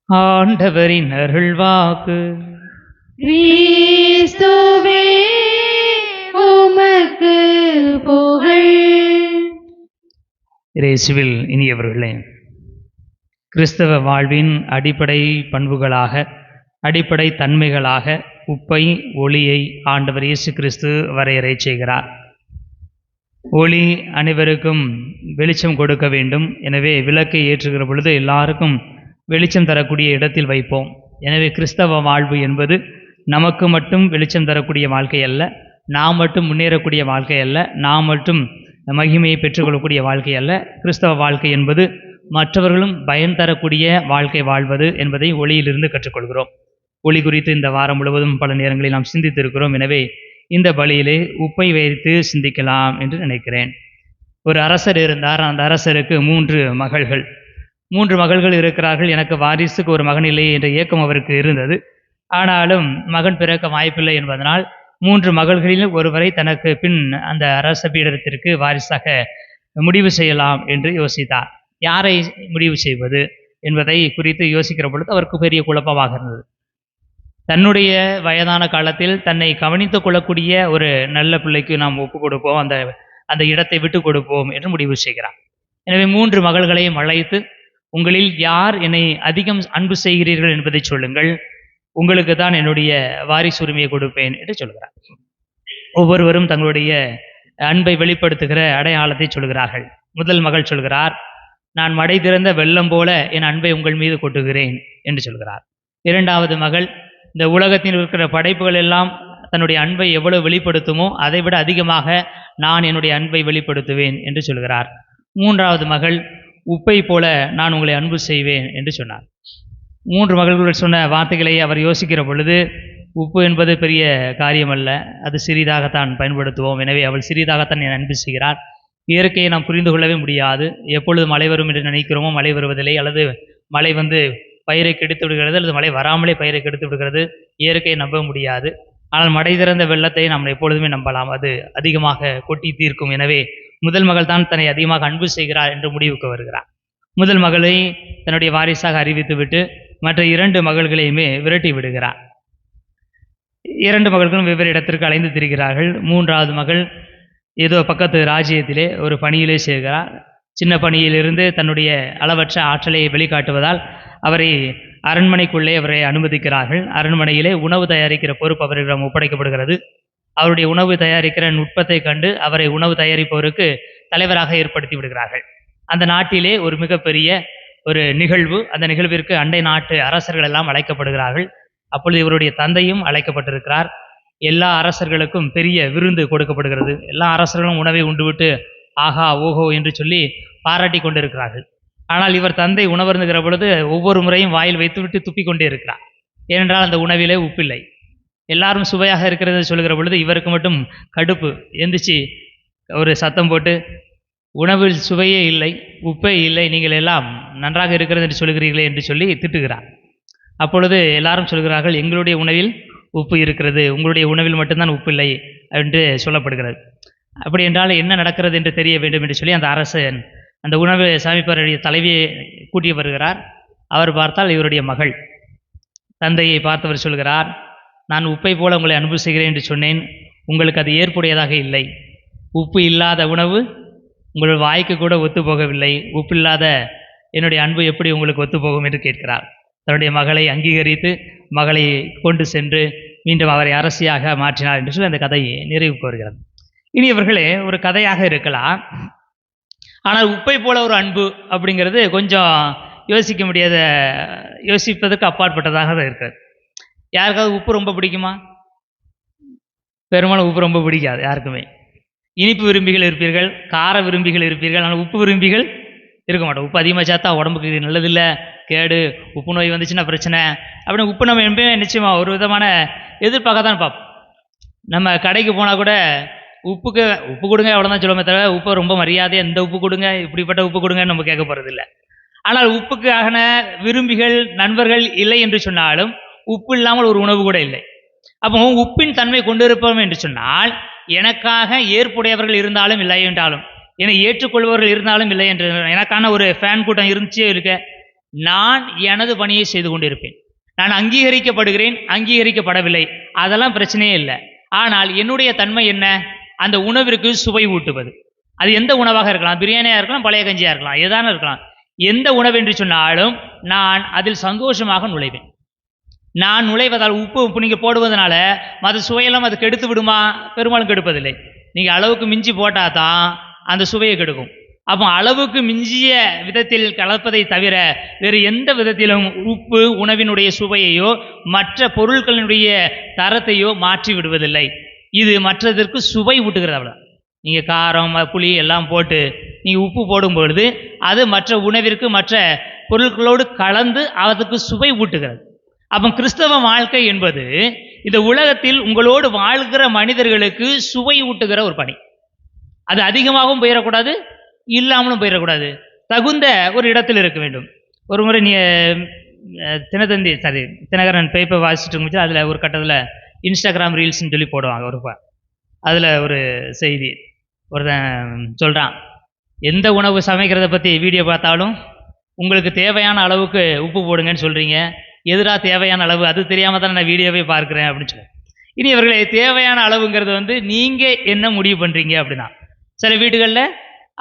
ஆண்டவரின் அருள்வாக்கு. கிறிஸ்துவே உமக்கு புகழ். இயேசுவில் இனியவர்களே, கிறிஸ்தவ வாழ்வின் அடிப்படை பண்புகளாக, அடிப்படை தன்மைகளாக உப்பை, ஒளியை ஆண்டவர் இயேசு கிறிஸ்து வரையறை செய்கிறார். ஒளி அனைவருக்கும் வெளிச்சம் கொடுக்க வேண்டும். எனவே விளக்கை ஏற்றுகிற பொழுது எல்லாருக்கும் வெளிச்சம் தரக்கூடிய இடத்தில் வைப்போம். எனவே கிறிஸ்தவ வாழ்வு என்பது நமக்கு மட்டும் வெளிச்சம் தரக்கூடிய வாழ்க்கை அல்ல, நாம் மட்டும் முன்னேறக்கூடிய வாழ்க்கை அல்ல, நாம் மட்டும் மகிமையை பெற்றுக்கொள்ளக்கூடிய வாழ்க்கை அல்ல. கிறிஸ்தவ வாழ்க்கை என்பது மற்றவர்களும் பயன் தரக்கூடிய வாழ்க்கை வாழ்வது என்பதை ஒளியிலிருந்து கற்றுக்கொள்கிறோம். ஒளி குறித்து இந்த வாரம் முழுவதும் பல நேரங்களில் நாம் சிந்தித்திருக்கிறோம். எனவே இந்த பலியிலே உப்பை வைத்து சிந்திக்கலாம் என்று நினைக்கிறேன். ஒரு அரசர் இருந்தார். அந்த அரசருக்கு 3 மகள்கள். 3 மகள்கள் இருக்கிறார்கள். எனக்கு வாரிசுக்கு ஒரு மகன் இல்லை என்ற ஏக்கம் அவருக்கு இருந்தது. ஆனாலும் மகன் பிறக்க வாய்ப்பில்லை என்பதனால் 3 மகள்களில் ஒருவரை தனக்கு பின் அந்த அரச பீடத்திற்கு வாரிசாக முடிவு செய்யலாம் என்று யோசித்தார். யாரை முடிவு செய்வது என்பதை குறித்து யோசிக்கிற பொழுது அவருக்கு பெரிய குழப்பமாக இருந்தது. தன்னுடைய வயதான காலத்தில் தன்னை கவனித்துக் கொள்ளக்கூடிய ஒரு நல்ல பிள்ளைக்கு நாம் ஒப்பு கொடுப்போம், அந்த இடத்தை விட்டு கொடுப்போம் என்று முடிவு செய்கிறார். எனவே 3 மகள்களையும் அழைத்து, உங்களில் யார் என்னை அதிகம் அன்பு செய்கிறீர்கள் என்பதை சொல்லுங்கள், உங்களுக்கு தான் என்னுடைய வாரிசு உரிமையை கொடுப்பேன் என்று சொல்கிறார். ஒவ்வொருவரும் தங்களுடைய அன்பை வெளிப்படுத்துகிற அடையாளத்தை சொல்கிறார்கள். முதல் மகள் சொல்கிறார், நான் மடை திறந்த வெள்ளம் போல என் அன்பை உங்கள் மீது கொட்டுகிறேன் என்று சொல்கிறார். 2வது மகள், இந்த உலகத்தில் இருக்கிற படைப்புகள் எல்லாம் தன்னுடைய அன்பை எவ்வளவு வெளிப்படுத்துமோ அதை விட அதிகமாக நான் என்னுடைய அன்பை வெளிப்படுத்துவேன் என்று சொல்கிறார். 3வது மகள், உப்பை போல நான் உங்களை அன்பு செய்வேன் என்று சொன்னார். 3 மகள்கள் சொன்ன வார்த்தைகளை அவர் யோசிக்கிற பொழுது, உப்பு என்பது பெரிய காரியமல்ல, அது சிறிதாகத்தான் பயன்படுத்துவோம். எனவே அவள் சிறிதாகத்தான் என் அன்பு செய்கிறார். இயற்கையை நாம் புரிந்து கொள்ளவே முடியாது. எப்பொழுது மழை வரும் என்று நினைக்கிறோமோ மழை வருவதில்லை, அல்லது மழை வந்து பயிரை கெடுத்து விடுகிறது, அல்லது மழை வராமலே பயிரை கெடுத்து விடுகிறது. இயற்கையை நம்ப முடியாது. ஆனால் மடை திறந்த வெள்ளத்தை நாம் எப்பொழுதுமே நம்பலாம், அது அதிகமாக கொட்டி தீர்க்கும். எனவே முதல் மகள் தான் தன்னை அதிகமாக அன்பு செய்கிறார் என்று முடிவுக்கு வருகிறார். முதல் மகளை தன்னுடைய வாரிசாக அறிவித்துவிட்டு மற்ற 2 மகள்களையுமே விரட்டி விடுகிறார். 2 மகள்களும் வெவ்வேறு இடத்திற்கு அலைந்து திரிகிறார்கள். 3வது மகள் ஏதோ பக்கத்து ராஜ்யத்திலே ஒரு பணியிலே சேர்கிறார். சின்ன பணியிலிருந்து தன்னுடைய அளவற்ற ஆற்றலை வெளிக்காட்டுவதால் அவரை அரண்மனைக்குள்ளே அவரை அனுமதிக்கிறார்கள். அரண்மனையிலே உணவு தயாரிக்கிற பொறுப்பு அவரிடம் ஒப்படைக்கப்படுகிறது. அவருடைய உணவு தயாரிக்கிற நுட்பத்தை கண்டு அவரை உணவு தயாரிப்பவருக்கு தலைவராக ஏற்படுத்தி விடுகிறார்கள். அந்த நாட்டிலே ஒரு மிகப்பெரிய ஒரு நிகழ்வு. அந்த நிகழ்விற்கு அண்டை நாட்டு அரசர்கள் எல்லாம் அழைக்கப்படுகிறார்கள். அப்பொழுது இவருடைய தந்தையும் அழைக்கப்பட்டிருக்கிறார். எல்லா அரசர்களுக்கும் பெரிய விருந்து கொடுக்கப்படுகிறது. எல்லா அரசர்களும் உணவை உண்டுவிட்டு ஆஹா ஓஹோ என்று சொல்லி பாராட்டி கொண்டிருக்கிறார்கள். ஆனால் இவர் தந்தை உணவருந்துகிற பொழுது ஒவ்வொரு முறையும் வாயில் வைத்துவிட்டு துப்பி கொண்டே இருக்கிறார். ஏனென்றால் அந்த உணவிலே உப்பில்லை. எல்லாரும் சுவையாக இருக்கிறது சொல்லுகிற பொழுது இவருக்கு மட்டும் கடுப்பு. எந்திரிச்சு ஒரு சத்தம் போட்டு, உணவில் சுவையே இல்லை, உப்பே இல்லை, நீங்கள் எல்லாம் நன்றாக இருக்கிறது என்று சொல்கிறீர்களே என்று சொல்லி திட்டுகிறார். அப்பொழுது எல்லாரும் சொல்கிறார்கள், எங்களுடைய உணவில் உப்பு இருக்கிறது, உங்களுடைய உணவில் மட்டும்தான் உப்பு இல்லை என்று சொல்லப்படுகிறது. அப்படி என்றால் என்ன நடக்கிறது என்று தெரிய வேண்டும் என்று சொல்லி அந்த அரசன் அந்த உணவு சமைப்பவருடைய தலைவியை கூட்டி வருகிறார். அவர் பார்த்தால் இவருடைய மகள். தந்தையை பார்த்தவர் சொல்கிறார், நான் உப்பை போல உங்களை அன்பு செய்கிறேன் என்று சொன்னேன், உங்களுக்கு அது ஏற்புடையதாக இல்லை. உப்பு இல்லாத உணவு உங்கள் வாய்க்கு கூட ஒத்து போகவில்லை, உப்பு இல்லாத என்னுடைய அன்பு எப்படி உங்களுக்கு ஒத்து போகும் என்று கேட்கிறார். தன்னுடைய மகளை அங்கீகரித்து மகளை கொண்டு சென்று மீண்டும் அவரை அரசியாக மாற்றினார் என்று சொல்லி அந்த கதை நிறைவுக்கு வருகிறது. இனி இவர்களே ஒரு கதையாக இருக்கலாம். ஆனால் உப்பை போல ஒரு அன்பு அப்படிங்கிறது கொஞ்சம் யோசிக்க முடியாத, யோசிப்பதற்கு அப்பாற்பட்டதாக தான் இருக்கிறது. யாருக்காவது உப்பு ரொம்ப பிடிக்குமா? பெரும்பாலும் உப்பு ரொம்ப பிடிக்காது யாருக்குமே. இனிப்பு விரும்பிகள் இருப்பீர்கள், கார விரும்பிகள் இருப்பீர்கள், ஆனால் உப்பு விரும்பிகள் இருக்க மாட்டோம். உப்பு அதிகமாக சேர்த்தா உடம்புக்கு நல்லதில்லை, கேடு, உப்பு நோய் வந்துச்சுன்னா பிரச்சனை அப்படின்னு உப்பு நம்ம எப்பயுமே நிச்சயமாக ஒரு விதமான எதிர்பார்க்க தான் பார்ப்போம். நம்ம கடைக்கு போனால் கூட உப்பு கொடுங்க அவ்வளோதான் சொல்லுவோமே தவிர உப்பை ரொம்ப மரியாதையாக இந்த உப்பு கொடுங்க, இப்படிப்பட்ட உப்பு கொடுங்கன்னு நம்ம கேட்க போகிறதில்லை. ஆனால் உப்புக்கான விரும்பிகள் நண்பர்கள் இல்லை என்று சொன்னாலும் உப்பு இல்லாமல் ஒரு உணவு கூட இல்லை. அப்போ உப்பின் தன்மை கொண்டிருப்போம் என்று சொன்னால் எனக்காக ஏற்புடையவர்கள் இருந்தாலும் இல்லை என்றாலும், என்னை ஏற்றுக்கொள்பவர்கள் இருந்தாலும் இல்லை என்று எனக்கான ஒரு ஃபேன் கூட்டம் இருந்துச்சே இருக்க, நான் எனது பணியை செய்து கொண்டிருப்பேன். நான் அங்கீகரிக்கப்படுகிறேன், அங்கீகரிக்கப்படவில்லை, அதெல்லாம் பிரச்சனையே இல்லை. ஆனால் என்னுடைய தன்மை என்ன? அந்த உணவிற்கு சுவை ஊட்டுவது. அது எந்த உணவாக இருக்கலாம், பிரியாணியாக இருக்கலாம், பழைய கஞ்சியாக இருக்கலாம், எதான இருக்கலாம். எந்த உணவு என்று சொன்னாலும் நான் அதில் சந்தோஷமாக நுழைவேன். நான் நுழைவதால் உப்பு நீங்கள் போடுவதனால மற்ற சுவையெல்லாம் அது கெடுத்து விடுமா? பெரும்பாலும் கெடுப்பதில்லை. நீங்கள் அளவுக்கு மிஞ்சி போட்டால் தான் அந்த சுவையை கெடுக்கும். அப்போ அளவுக்கு மிஞ்சிய விதத்தில் கலப்பதை தவிர வேறு எந்த விதத்திலும் உப்பு உணவினுடைய சுவையையோ மற்ற பொருட்களினுடைய தரத்தையோ மாற்றி விடுவதில்லை. இது மற்றதற்கு சுவை ஊட்டுகிறது. அவ்வளோ நீங்கள் காரம் புளி எல்லாம் போட்டு நீங்கள் உப்பு போடும்பொழுது அது மற்ற உணவிற்கு மற்ற பொருட்களோடு கலந்து அதுக்கு சுவை ஊட்டுகிறது. அப்போ கிறிஸ்தவ வாழ்க்கை என்பது இந்த உலகத்தில் உங்களோடு வாழ்கிற மனிதர்களுக்கு சுவை ஊட்டுகிற ஒரு பணி. அது அதிகமாகவும் போயிடக்கூடாது, இல்லாமலும் போயிடக்கூடாது, தகுந்த ஒரு இடத்தில் இருக்க வேண்டும். ஒரு முறை நீ தினகரன் பேப்பர் வாசிச்சுட்டு இருந்துச்சு. அதில் ஒரு கட்டத்தில் இன்ஸ்டாகிராம் ரீல்ஸ்ன்னு சொல்லி போடுவாங்க. அதில் ஒரு செய்தி ஒருத்தன் சொல்கிறான், எந்த உணவு சமைக்கிறத பற்றி வீடியோ பார்த்தாலும் உங்களுக்கு தேவையான அளவுக்கு உப்பு போடுங்கன்னு சொல்கிறீங்க, எதிராக தேவையான அளவு அது தெரியாமல் தான் நான் வீடியோவே பார்க்குறேன் அப்படின்னு சொல்லி. இனி இவர்களே தேவையான அளவுங்கிறது நீங்கள் என்ன முடிவு பண்ணுறீங்க அப்படின்னா, சில வீடுகளில்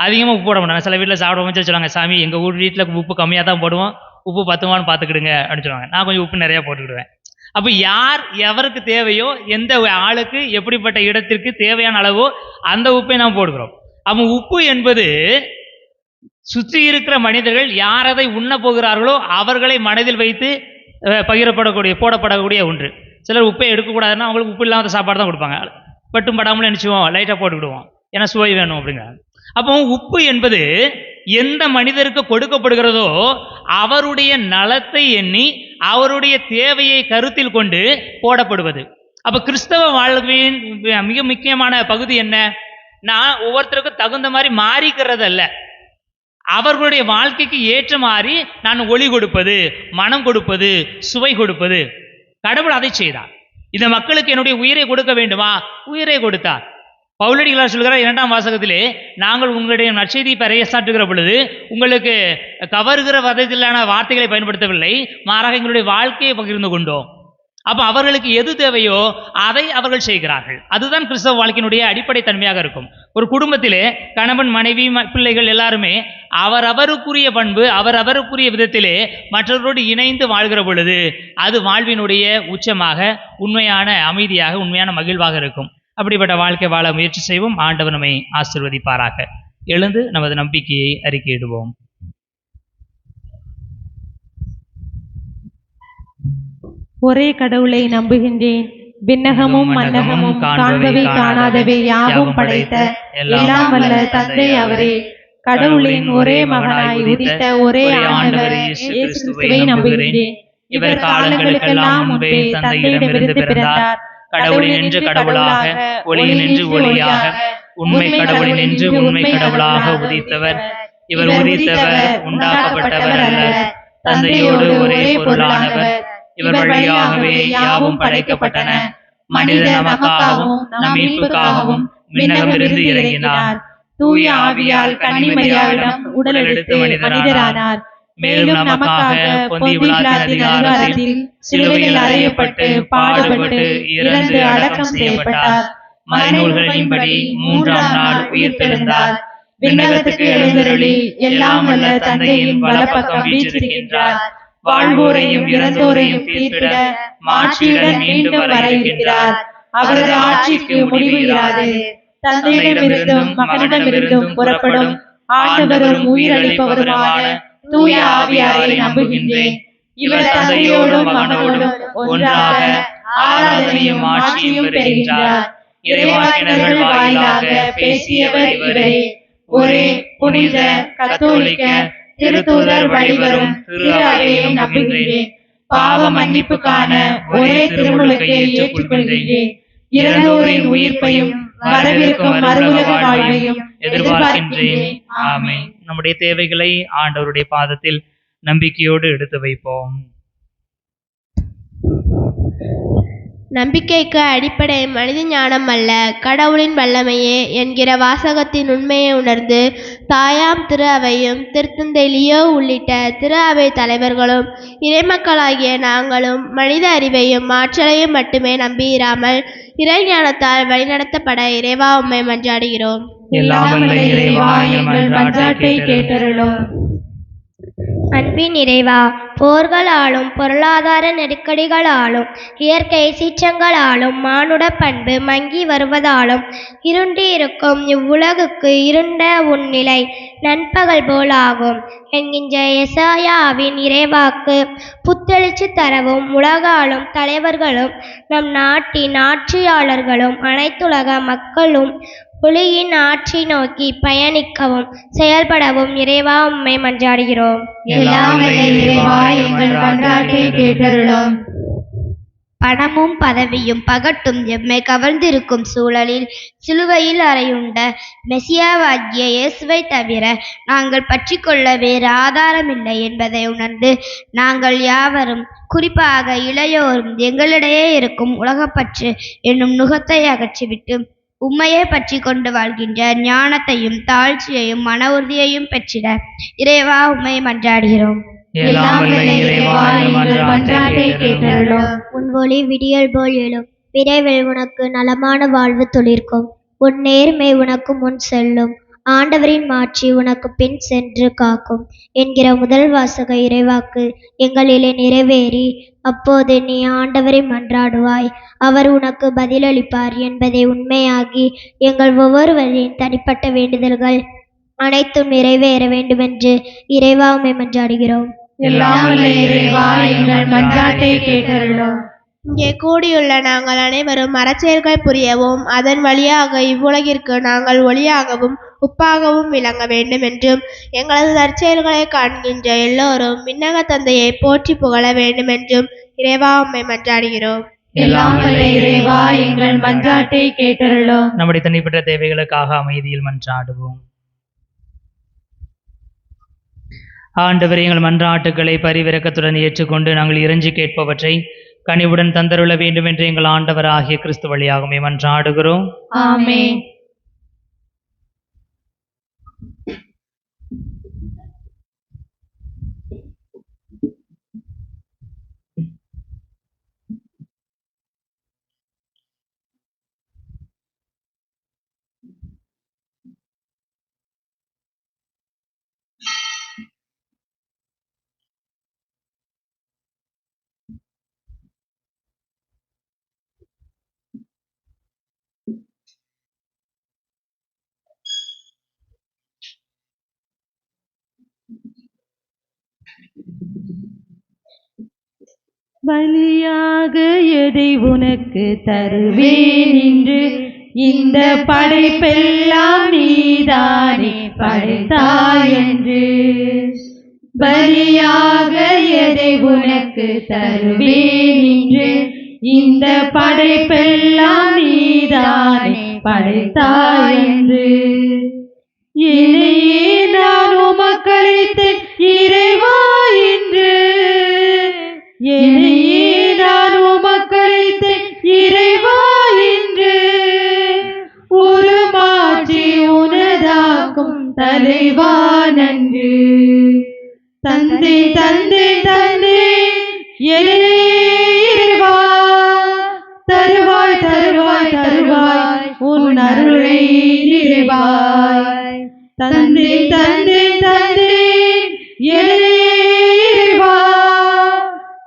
அதிகமாக உப்பு போட மாட்டாங்க. சில வீட்டில் சாப்பிட வச்சு சொல்லுவாங்க, சாமி எங்கள் வீட்டில் உப்பு கம்மியாக தான் போடுவோம், உப்பு பத்துமான்னு பார்த்துக்கிடுங்க அப்படின்னு சொல்லுவாங்க. நான் கொஞ்சம் உப்பு நிறையா போட்டுக்கிடுவேன். அப்போ யார் எவருக்கு தேவையோ, எந்த ஆளுக்கு எப்படிப்பட்ட இடத்திற்கு தேவையான அளவோ அந்த உப்பை நாம் போடுகிறோம். அப்போ உப்பு என்பது சுற்றி இருக்கிற மனிதர்கள் யார் அதை உண்ண போகிறார்களோ அவர்களை மனதில் வைத்து போடப்படக்கூடிய ஒன்று. சிலர் உப்பை எடுக்கக்கூடாதுன்னா அவங்களுக்கு உப்பு இல்லாத சாப்பாடு தான் கொடுப்பாங்க. பட்டும் படாமல் நினச்சிவோம், லைட்டாக போட்டுக்கிடுவோம், ஏன்னா சுவை வேணும் அப்படிங்கிறாங்க. அப்போ உப்பு என்பது எந்த மனிதருக்கு கொடுக்கப்படுகிறதோ அவருடைய நலத்தை எண்ணி அவருடைய தேவையை கருத்தில் கொண்டு போடப்படுவது. அப்போ கிறிஸ்தவ வாழ்வின் மிக முக்கியமான பகுதி என்ன? நான் ஒவ்வொருத்தருக்கும் தகுந்த மாதிரி மாறிக்கிறது அல்ல, அவர்களுடைய வாழ்க்கைக்கு ஏற்ற மாதிரி நான் ஒளி கொடுப்பது, மனம் கொடுப்பது, சுவை கொடுப்பது. கடவுள் அதை செய்தார். இந்த மக்களுக்கு என்னுடைய உயிரை கொடுக்க வேண்டுமா? உயிரை கொடுத்தார். பவுலடிகளார் சொல்கிறார் 2ஆம் வாசகத்திலே, நாங்கள் உங்களுடைய நற்செய்தியை பறைசாற்றுகிற பொழுது உங்களுக்கு கவர்கிற விதத்திலான வார்த்தைகளை பயன்படுத்தவில்லை, மாறாக எங்களுடைய வாழ்க்கையை பகிர்ந்து கொண்டோம். அப்போ அவர்களுக்கு எது தேவையோ அதை அவர்கள் செய்கிறார்கள். அதுதான் கிறிஸ்தவ வாழ்க்கையினுடைய அடிப்படை தன்மையாக இருக்கும். ஒரு குடும்பத்திலே கணவன் மனைவி பிள்ளைகள் எல்லாருமே அவரவருக்குரிய பண்பு அவரவருக்குரிய விதத்திலே மற்றவரோடு இணைந்து வாழ்கிற பொழுது அது வாழ்வினுடைய உச்சமாக, உண்மையான அமைதியாக, உண்மையான மகிழ்வாக இருக்கும். அப்படிப்பட்ட வாழ்க்கை வாழ முயற்சி செய்வோம். ஆண்டவர் நம்மை ஆசீர்வதிப்பாராக. எழுந்து நமது நம்பிக்கையை அறிக்கையிடுவோம். ஒரே கடவுளை நம்புகின்றேன். விண்ணகமும் மன்னகமும் காண்பவை காணாதவை யாவும் படைத்த எல்லாம் வல்ல தந்தை அவரே, கடவுளின் ஒரே மகனாய் உதித்த ஒரே ஆண்டவர் இயேசு கிறிஸ்துவை நம்புகின்றேன். இவர் காலங்களுக்கெல்லாம் முன்பே தந்தையிடமிருந்து பிறந்தார். கடவுளின் என்று கடவுளாக, ஒளியின் என்று ஒளியாக, உண்மை கடவுளின் என்று உண்மை கடவுளாக உதித்தவர். இவர் உதித்தவர், உண்டாக்கப்பட்டவர் அல்ல, தந்தையோடு ஒரே பொருளானவர். இவர் வழியாகவே யாவும் படைக்கப்பட்டன. மனிதர் நமக்காகவும் நம் மீட்புக்காகவும் விண்ணகமிருந்து இறங்கினார். தூய ஆவியால் கன்னிமரியாவிடம் உடல் எடுத்து மனிதரானார். மேலும் நமக்காக பொந்திய பிலாத்தின் அதிகாரத்தில் சிலுவையில் அறையப்பட்டு பாடுபட்டு இறந்து அடக்கம் செய்யப்பட்டார். மறைநூல்களின்படி 3ஆம் நாள் உயிர்த்தெழுந்தார். விண்ணகத்துக்கு எழுந்தருளி எல்லாம் வல்ல தந்தையின் வலப்பக்கம் வீற்றிருக்கின்றார். வாழ்வோரையும் இறந்தோரையும் தீர்ப்பிட மாட்சியுடன் மீண்டும் வர இருக்கிறார். அவரது ஆட்சிக்கு முடிவு இராது. தந்தையிடமிருந்தும் மகனிடமிருந்தும் புறப்படும் ஆண்டவரும் உயிரளிப்பவருமான தூய ஆவியாரை நம்புகின்றேன். இவர் தந்தையோடும் மகனோடும் ஒன்றாக ஆராதனையும் ஆட்சியும் பெறுகின்றார். இறைவாக்கினர்கள் வாயிலாக பேசியவர் இவரே. ஒரே புனித கத்தோலிக்க திருத்தூதர் வழிவரும் திரு அவையையும் நம்புகின்றேன். பாவ மன்னிப்புக்கான ஒரே திருமுழுக்கை ஏற்றுக்கொள்கின்றேன். இறந்தோரின் உயிர்ப்பையும் வரவிருக்கும் மறுவுலக வாழ்வையும் எதிர்பார்க்கின்றேன். ஆமென். நம்முடைய தேவைகளை ஆண்டவருடைய பாதத்தில் நம்பிக்கையோடு எடுத்து வைப்போம். நம்பிக்கைக்கு அடிப்படை மனித ஞானம் அல்ல, கடவுளின் வல்லமையே என்கிற வாசகத்தின் உண்மையை உணர்ந்து தாயாம் திரு அவையும் திருத்தந்தை லியோ உள்ளிட்ட திரு அவை தலைவர்களும் இறைமக்களாகிய நாங்களும் மனித அறிவையும் ஆற்றலையும் மட்டுமே நம்பியிராமல் இறை ஞானத்தால் வழிநடத்தப்பட இறைவா உம்மை மன்றாடுகிறோம். அன்பின் இறைவா, போர்களாலும் பொருளாதார நெருக்கடிகளாலும் இயற்கை சீற்றங்களாலும் மானுட பண்பு மங்கி வருவதாலும் இருண்டி இருக்கும் இவ்வுலகுக்கு இருண்ட உன்னிலை நண்பகல் போல் ஆகும் என்கின்ற எசாயாவின் இறைவாக்கு புத்தெழுச்சி தரவும் உலகாலும் தலைவர்களும் நம் நாட்டின் ஆட்சியாளர்களும் அனைத்துலக மக்களும் ஒளியின் ஆட்சி நோக்கி பயணிக்கவும் செயல்படவும் இறைவா உம்மை மன்றாடுகிறோம். பணமும் பதவியும் பகட்டும் எம்மை கவர்ந்திருக்கும் சூழலில் சிலுவையில் அறையுண்ட மெசியாவாகிய இயேசுவை தவிர நாங்கள் பற்றி கொள்ள வேறு ஆதாரமில்லை என்பதை உணர்ந்து நாங்கள் யாவரும், குறிப்பாக இளையோரும், எங்களிடையே இருக்கும் உலகப்பற்று என்னும் நுகத்தை அகற்றிவிட்டு உம்மையே பற்றி கொண்டு வாழ்கின்ற ஞானத்தையும் தாழ்ச்சியையும் மன உறுதியையும் பெற்றிட இறைவா உம்மை மன்றாடுகிறோம். உன் ஒளி விடியல் போல் எழும், விரைவில் உனக்கு நலமான வாழ்வு துளிர்க்கும். உன் நேர்மை உனக்கு முன் செல்லும், ஆண்டவரின் மாட்சி உனக்கு பின் சென்று காக்கும் என்கிற முதல் வாசக இறைவாக்கு எங்களிலே நிறைவேறி அப்போது நீ ஆண்டவரை மன்றாடுவாய், அவர் உனக்கு பதிலளிப்பார் என்பதை உண்மையாகி எங்கள் ஒவ்வொருவரின் தனிப்பட்ட வேண்டுதல்கள் அனைத்தும் நிறைவேற வேண்டுமென்று இறைவா உம்மை மன்றாடுகிறோம். இங்கே கூடியுள்ள நாங்கள் அனைவரும் அறச்செயல்கள் புரியவும் அதன் வழியாக இவ்வுலகிற்கு நாங்கள் ஒளியாகவும் உப்பாகவும் விளங்க வேண்டும் என்றும் எங்களது நற்செயல்களை காண்கின்ற எல்லோரும் விண்ணக தந்தையை போற்றி புகழ வேண்டும் என்றும் இறைவா உம்மை மன்றாடுகிறோம். நம்முடைய தனிப்பட்ட தேவைகளுக்காக அமைதியில் மன்றாடுவோம். ஆண்டவரே, எங்கள் மன்றாட்டுக்களை பரிவிரக்கத்துடன் ஏற்றுக்கொண்டு நாங்கள் இறைஞ்சி கேட்பவற்றை கனிவுடன் தந்தருள வேண்டும் என்று எங்கள் ஆண்டவராகிய கிறிஸ்து வழியாகவே மன்றாடுகிறோம். ஆமென். பலியாக எதை உனக்கு தருவேன் என்று இந்த படைப்பெல்லாம் நீதானே படைத்தாய் என்று. பலியாக எதை உனக்கு தருவேன் என்று இந்த படைப்பெல்லாம் நீதானே படைத்தாய் என்று. என்னையே நான் உமக்களித்தேன் இறைவா என்று, என்னையே நான் உமக்களித்தேன் இறைவா என்று. ஒரு மாற்றி உனதாக்கும் தலைவா நன்று. தந்தை தந்தை தந்தை இறைவா, தருவாய் தருவாய் தருவாய் உன் அருளை நிறைவாய். தந்தை தந்தை தந்தை இறைவா,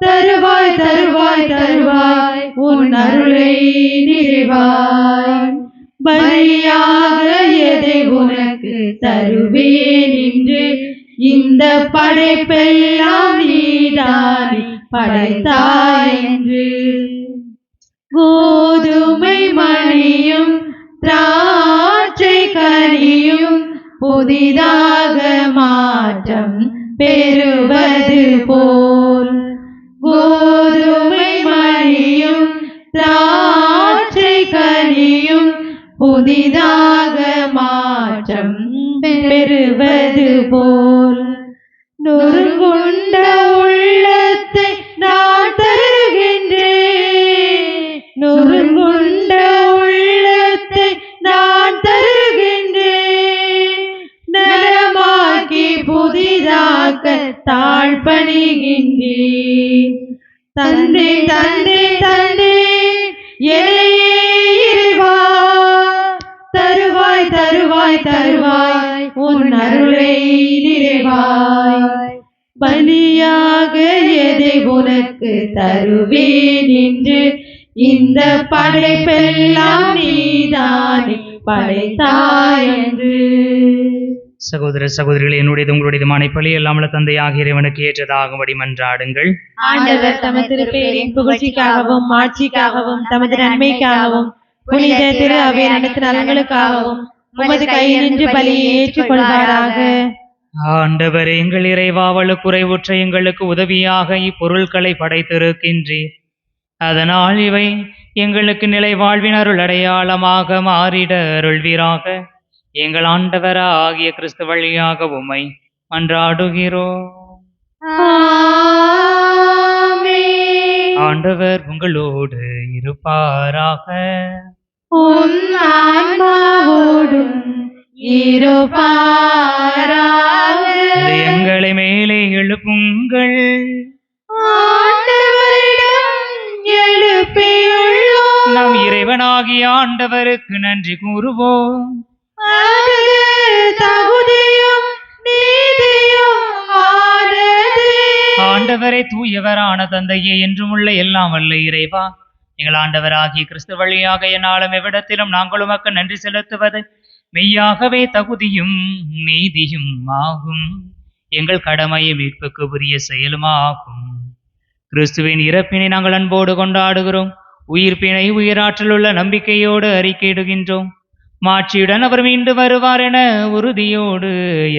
தருவாய் தருவாய் தருவாய் உன் அருளை நிறைவாய். பலியாக எதை உனக்கு தருவேன் என்று இந்த படைப்பெல்லாம் நீதானே படைத்தாய் என்று. கோதுமை மணியும் திராட்சை கனியும் புதிதாக மாற்றம் பெறுவது போல், கோதுமை மணியும் திராட்சை கனியும் புதிதாக மாற்றம் பெறுவது போல், நொறுங்குண்ட உள்ளத்தை நான் தருகின்றேன், தந்தேன் தந்தேன் தந்தேன் என்னையே இறைவா, தருவாய் தருவாய் தருவாய் உன் அருளை நிறைவாய். பலியாக எதை உனக்கு தருவேன் என்று இந்த படைப்பெல்லாம் நீதானே படைத்தாய் என்று. சகோதர சகோதரிகளே, என்னுடையது உங்களுடையதுமான பலி எல்லாமல தந்தையாகிய இறைவனுக்கு ஏற்றதாகும்படி மன்றாடுங்கள். ஆண்டவர் தமது திருப்பெயரின் புகழ்ச்சிக்காகவும் மாட்சிக்காகவும் தமது நன்மைக்காகவும் புனித திரு அவை அனைத்து நலன்களுக்காகவும் உமது கையில் நின்று பலியை ஏற்றுக்கொள்வாராக. ஆண்டவர் எங்கள் இறைவாவலு குறைவுற்ற எங்களுக்கு உதவியாக இப்பொருட்களை படைத்திருக்கின்றீர். அதனால் இவை எங்களுக்கு நிலை வாழ்வின் அருள் அடையாளமாக மாறிட அருள்வீராக. எங்கள் ஆண்டவராகிய கிறிஸ்து வழியாக உம்மை மன்றாடுகிறோம். ஆண்டவர் உங்களோடு இருப்பாராக. உம் ஆன்மாவோடும் இருப்பாராக. எங்களை மேலே எழுப்புங்கள். ஆண்டவரிடம் எழுப்பியுள்ளோம். நம் இறைவனாகிய ஆண்டவருக்கு நன்றி கூறுவோம். அது தகுதியும் நீதியும் ஆனது. ஆண்டவரை தூயவரான தந்தையே, என்றும் உள்ள எல்லாம் வல்ல இறைவா, எங்கள் ஆண்டவராகிய கிறிஸ்து வழியாக என்னாலும் எவ்விடத்திலும் நாங்கள் உமக்கு நன்றி செலுத்துவது மெய்யாகவே தகுதியும் நீதியும் ஆகும். எங்கள் கடமையை மீட்புக்கு உரிய செயலுமாகும். கிறிஸ்துவின் இறப்பினை நாங்கள் அன்போடு கொண்டாடுகிறோம். உயிர்ப்பினை உயிராற்றல் உள்ள நம்பிக்கையோடு அறிக்கையிடுகின்றோம். மாட்சியுடன் அவர் மீண்டு வருவார் என உறுதியோடு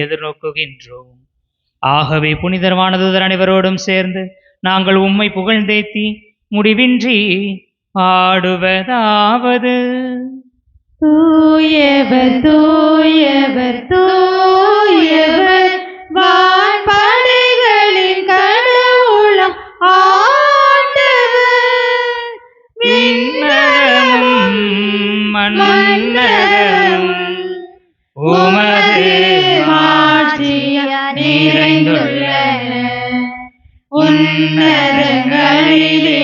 எதிர்நோக்குகின்றோம். ஆகவே புனிதர்வான தூதர் அனைவரோடும் சேர்ந்து நாங்கள் உம்மை புகழ்ந்தேத்தி முடிவின்றி பாடுவதாவது: தூயவர் தூயவர் தூயவர் வான்படைகளின் கடவுளாம் ஆண்டவர். விண்ணகமும் மண்ணகமும் உமது மாட்சியால் நிறைந்துள்ளன. உன்னதங்களிலே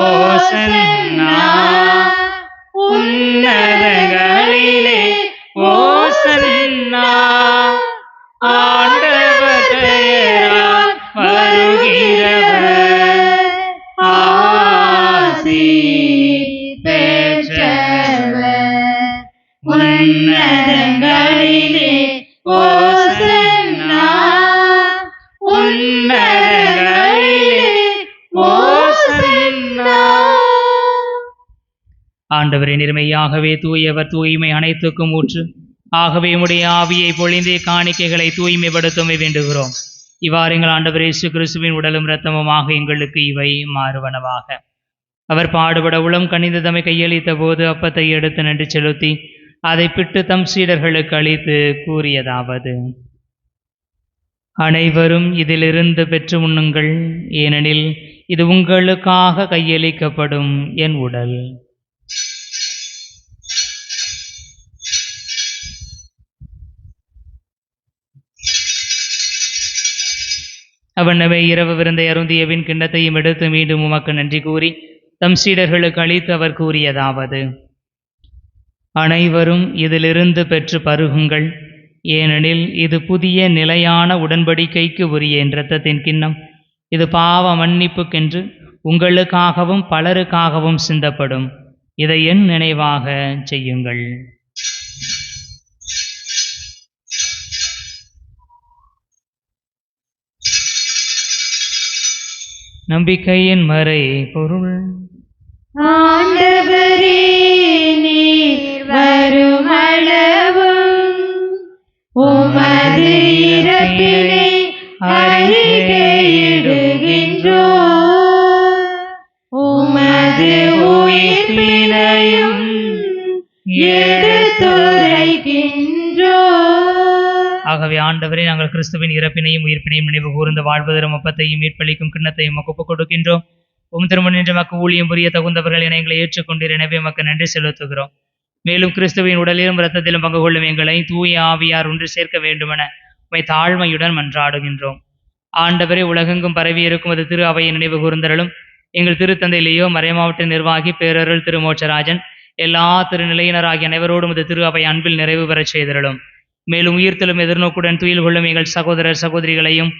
ஓசன்னா, உன்னதங்களிலே ஓசன்னா. ஆண்டவர் பெயரால் வருகிறவர் ஆசி பெற்றவர். உன்னதங்களிலே ஓசன்னா, உன்னதங்களிலே ஓசன்னா. ஆண்டவரை நிர்மையாகவே தூயவர், தூய்மை அனைத்துக்கும் ஊற்று. ஆகவே உம்முடைய ஆவியை பொழிந்தே காணிக்கைகளை தூய்மைப்படுத்தவே வேண்டுகிறோம். இவ்வாறு எங்கள் ஆண்டவர் இயேசு கிறிஸ்துவின் உடலும் இரத்தமுமாக எங்களுக்கு இவை மாறுவனவாக. அவர் பாடுபட உளம் கனிந்து தம்மை கையளித்த போது அப்பத்தை எடுத்து நன்றி செலுத்தி அதை பிட்டு தம் சீடர்களுக்கு அளித்து கூறியதாவது: அனைவரும் இதிலிருந்து பெற்று உண்ணுங்கள், ஏனெனில் இது உங்களுக்காக கையளிக்கப்படும் என் உடல். அவனவை இரவு விருந்தை அருந்தியவின் கிண்ணத்தையும் எடுத்து மீண்டும் உமக்கு நன்றி கூறி தம் சீடர்களுக்கு அளித்து அவர் கூறியதாவது: அனைவரும் இதிலிருந்து பெற்று பருகுங்கள், ஏனெனில் இது புதிய நிலையான உடன்படிக்கைக்கு உரிய என் இரத்தத்தின் கிண்ணம். இது பாவ மன்னிப்புக்கென்று உங்களுக்காகவும் பலருக்காகவும் சிந்தப்படும். இதை என் நினைவாக செய்யுங்கள். நம்பிக்கையின் மறை பொருள்: ஆண்டவரே, நீர் வருமளவும் உமது இறப்பினை அறிக்கையிடுகின்றோம், உமது உயிர்ப்பினையும் எடுத்துரைக்கின்றோம். ஆகவே ஆண்டவரே, நாங்கள் கிறிஸ்துவின் இறப்பினையும் உயிர்ப்பினையும் நினைவு கூர்ந்து வாழ்வதரும் அப்பத்தையும் மீட்பளிக்கும் கிண்ணத்தையும் ஒப்புக் கொடுக்கின்றோம். திருமணம் என்று மக்கு ஊழியம் புரிய தகுந்தவர்கள் என எங்களை ஏற்றுக்கொண்டீர். எனவே மக்கு நன்றி செலுத்துகிறோம். மேலும் கிறிஸ்துவின் உடலிலும் இரத்தத்திலும் பங்கு கொள்ளும் எங்களை தூய ஆவியார் ஒன்று சேர்க்க வேண்டுமென உம்மை தாழ்மையுடன் மன்றாடுகின்றோம். ஆண்டவரே, உலகெங்கும் பரவியிருக்கும் அது திரு அவையை நினைவு கூர்ந்தருளும். எங்கள் திருத்தந்தை லியோ, மறைமாவட்ட நிர்வாகி பேரருள் திருமோட்சராஜன், எல்லா திருநிலையினராகிய அனைவரோடும் இது திரு அவை அன்பில் நிறைவு பெறச் செய்தருளும். மேலும் உயிர்த்தலும் எதிர்நோக்குடன் துயில் கொள்ளும் எங்கள் சகோதரர் சகோதரிகளையும்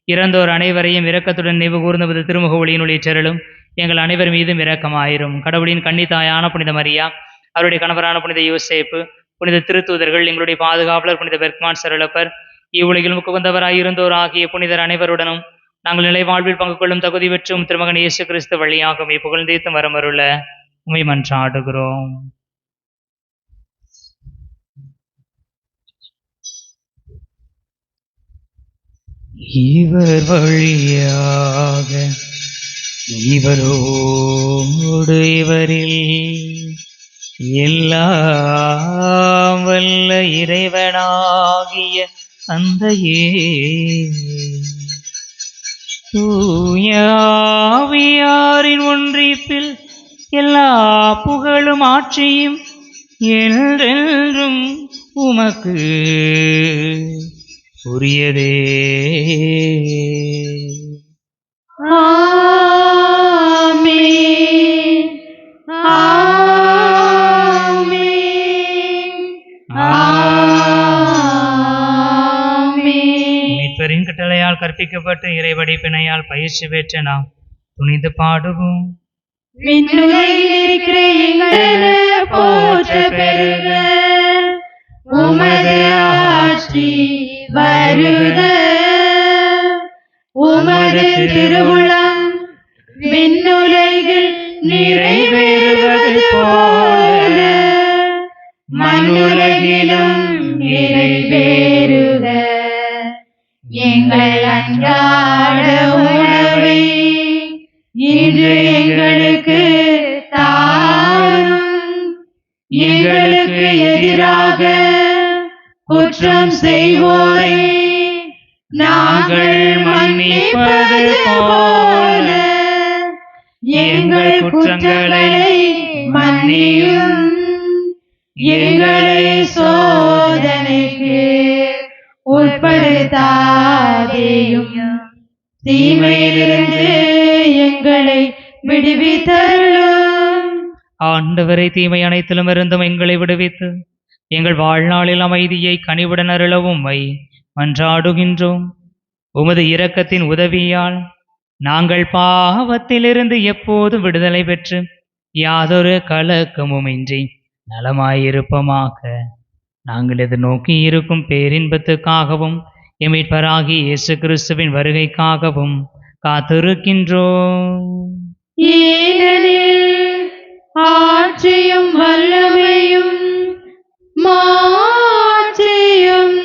இறந்தோர் அனைவரையும் இரக்கத்துடன் நினைவு கூர்ந்தது திருமுக ஒளியின் ஒளிச்செறலும் எங்கள் அனைவர் மீதும் இரக்கமாயிரும். கடவுளின் கன்னித்தாயான புனித மரியா, அவருடைய கணவரான புனித யோசேப்பு, புனித திருத்தூதர்கள், எங்களுடைய பாதுகாவலர் புனித பெர்க்மான் சரளப்பர், இவ்வுலகில் முக்குவந்தவராய் இருந்தோர் ஆகிய புனிதர் அனைவருடனும் நாங்கள் நிலை வாழ்வில் பங்கு கொள்ளும் தகுதி பெற்றும் திருமகன் இயேசு கிறிஸ்து வழியாக புகழ்ந்தேத்தும் வரமருள உம்மை மன்றாடுகிறோம். இவர் வழியாக இவரோடு இவரில் எல்லாம் வல்ல இறைவனாகிய தந்தையே, தூயாவியாரின் ஒன்றிப்பில் எல்லா புகழும் ஆட்சியும் என்றென்றும் உமக்கு உரியதே. ஆமென். ஆமென். ஆமென். மீட்பரின் கட்டளையால் கற்பிக்கப்பட்டு இறைவடிப்பினையால் பயிற்சி பெற்ற நாம் துணிந்து பாடுவோம். விண்ணுலகில் இருக்கிற எங்களென போற்ற பெறுக, உமது ஆட்சி வருக, உமது திருவுளம் விண்ணுலகில் நிறைவேறுவது போல மண்ணுலகிலும் நிறைவேறுக. எங்கள் அன்றாட உணவை இன்று எங்களுக்கு தாரும். எங்களுக்கு எதிராக குற்றம் செய்வோரை நாங்கள் மன்னிப்பது போல எங்கள் குற்றங்களை மன்னியும். எங்களை சோதனைக்கு உட்படுத்தாதேயும், தீமையிலிருந்து எங்களை விடுவித்தருளும். ஆண்டவரை, தீமை அனைத்திலும் இருந்தும் எங்களை விடுவித்து எங்கள் வாழ்நாளில் அமைதியை கனிவுடன் அருளவும் மன்றாடுகின்றோம். உமது இரக்கத்தின் உதவியால் நாங்கள் பாவத்திலிருந்து எப்போதும் விடுதலை பெற்று யாதொரு கலக்கமுமின்றி நலமாயிருப்பமாக. நாங்கள் எதிர்நோக்கி இருக்கும் பேரின்பத்துக்காகவும் எமீட்பராகி இயேசு கிறிஸ்துவின் வருகைக்காகவும் காத்திருக்கின்றோம். ஏனெனில் ஆட்சியும் வல்லமையும் மாட்சியும்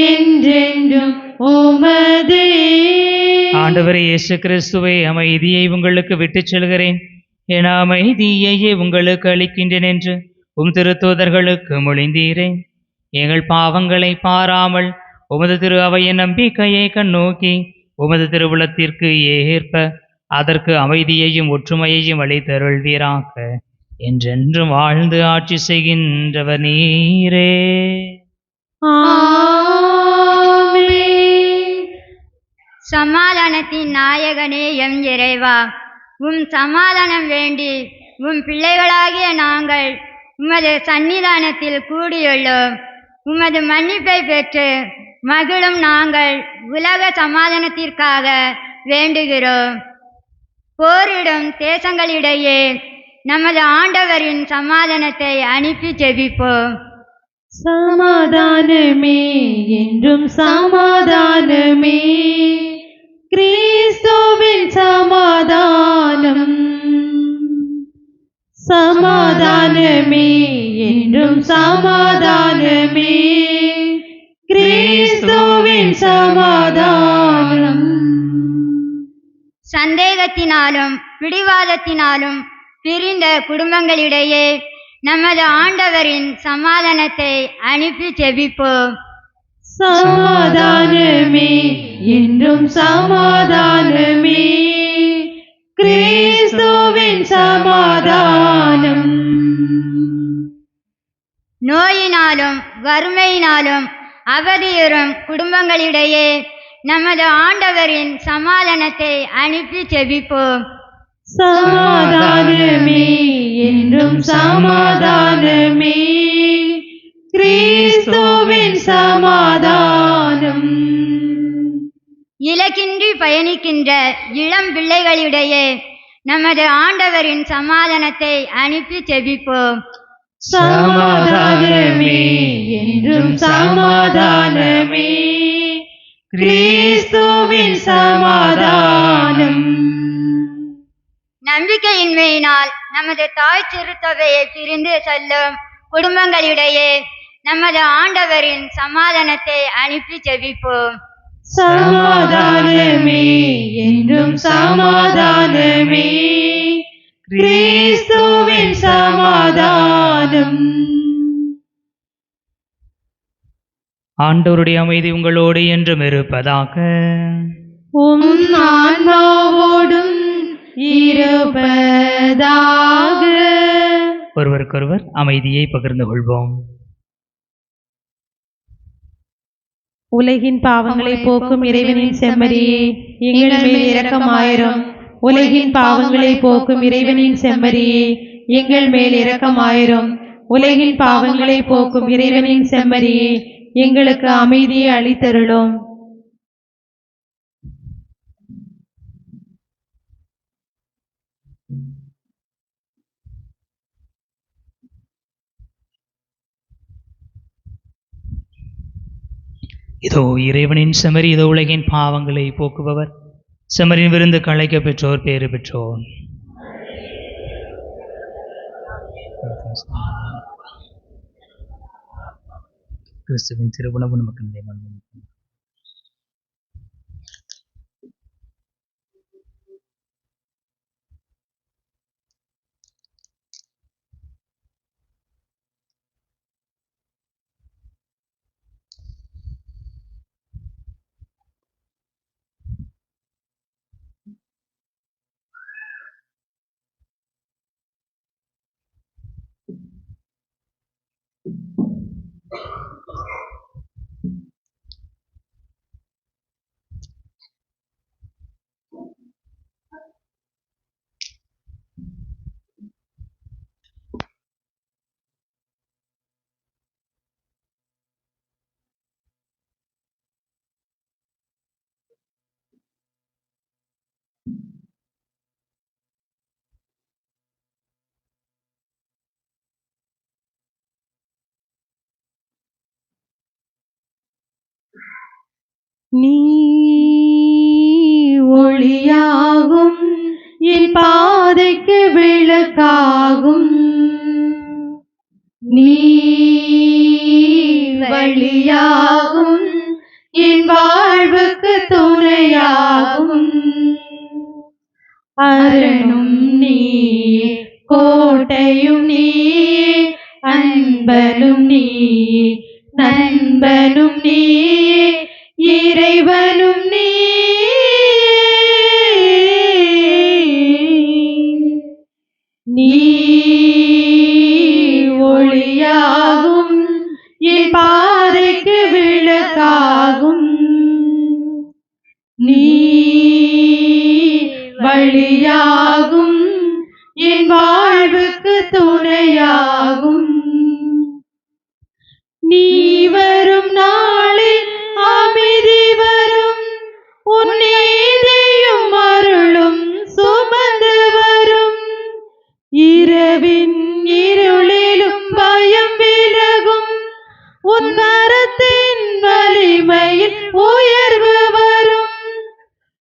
என்றென்றும் உமதே. ஆண்டவரே இயேசு கிறிஸ்துவே, அமைதியை உங்களுக்கு விட்டுச் செல்கிறேன், என அமைதியையே உங்களுக்கு அளிக்கின்றேன் என்று திருத்தூதர்களுக்கு மொழிந்தீரே. எங்கள் பாவங்களை பாராமல் உமது திரு அவையின் நம்பிக்கையை கண்ணோக்கி உமது திருவுளத்திற்கு ஏற்ப அதற்கு அமைதியையும் ஒற்றுமையையும் அளித்தருள்வீராக. என்றென்றும் வாழ்ந்து ஆட்சி செய்கின்றவர் நீரே. சமாதானத்தின் நாயகனே எம் இறைவா, உம் சமாதானம் வேண்டி உம் பிள்ளைகளாகிய நாங்கள் உமது சன்னிதானத்தில் கூடியுள்ளோம். உமது மன்னிப்பை பெற்று மகிழும் நாங்கள் உலக சமாதானத்திற்காக வேண்டுகிறோம். போரிடும் தேசங்களிடையே நமது ஆண்டவரின் சமாதானத்தை அனுப்பி ஜெபிப்போம். சமாதானமே என்றும் சமாதானமே, கிறிஸ்துவின் சமாதானம். சமாதானமே என்றும் சமாதானமே, கிறிஸ்துவின் சமாதானம். சந்தேகத்தினாலும் பிடிவாதத்தினாலும் பிரிந்த குடும்பங்களிடையே நமது ஆண்டவரின் சமாதானத்தை அனுப்பி ஜெபிப்போம். சமாதானமே என்றும் சமாதானமே, கிறிஸ்துவின் சமாதானம். நோயினாலும் வறுமையினாலும் அவதியுறும் குடும்பங்களிடையே நமது ஆண்டவரின் சமாதானத்தை அனுப்பி செபிப்போம். சமாதானமே என்றும் சமாதானமே, கிறிஸ்துவின் சமாதானம். இலக்கின்றி பயணிக்கின்ற இளம் பிள்ளைகளிடையே நமது ஆண்டவரின் சமாதானத்தை அனுப்பி செபிப்போம். சமாதானமே என்றும் சமாதானமே, கிறிஸ்துவின் சமாதானம். நம்பிக்கையின்மையினால் நமது தாய் திருத்தவையை பிரிந்து செல்லும் குடும்பங்களிடையே நமது ஆண்டவரின் சமாதானத்தை அனுப்பி ஜெபிப்போம். சமாதானமே என்றும் சமாதானமே, கிறிஸ்துவின் சமாதானம். ஆண்டவருடைய அமைதி உங்களோடு என்றும் இருப்பதாக. உம் ஆன்மாவோடும் இருப்பதாக. ஒருவருக்கொருவர் அமைதியை பகிர்ந்து கொள்வோம். உலகின் பாவங்களை போக்கும் இறைவனின் செம்மறியே, எங்கள் மேல் இரக்கமாயிரும். உலகின் பாவங்களை போக்கும் இறைவனின் செம்மறியே, எங்கள் மேல் இரக்கமாயிரும். உலகின் பாவங்களை போக்கும் இறைவனின் செம்மறியே, எங்களுக்கு அமைதியை அளித்தருளும். இதோ இறைவனின் செம்மறி, இதோ உலகின் பாவங்களை போக்குபவர். செம்மறியின் விருந்து களைக்க பெற்றோர் பேறு பெற்றோர். கிறிஸ்துவின் திருவுணவு நமக்கு நிலைமன். நீ ஒளியாகும், என் பாதைக்கு விளக்காகும். நீ வழியாகும், என் வாழ்வுக்கு துணையாகும். அரணும் நீயே, கோட்டையும் நீயே, அன்பனும் நீயே, நண்பனும் நீயே, இறைவனும் நீ ஒளியாகும், என் பாதைக்கு விளக்காகும். நீ வழியாகும், என் வாழ்வுக்கு துணையாகும். நீ வரும் நாளில் அமைதி வரும், உன் நீதியும் அருளும் சுமந்து வரும். இரவின் இருளிலும் பயம் விலகும், உன் கரத்தின் வலிமையில் உயர்வு வரும்.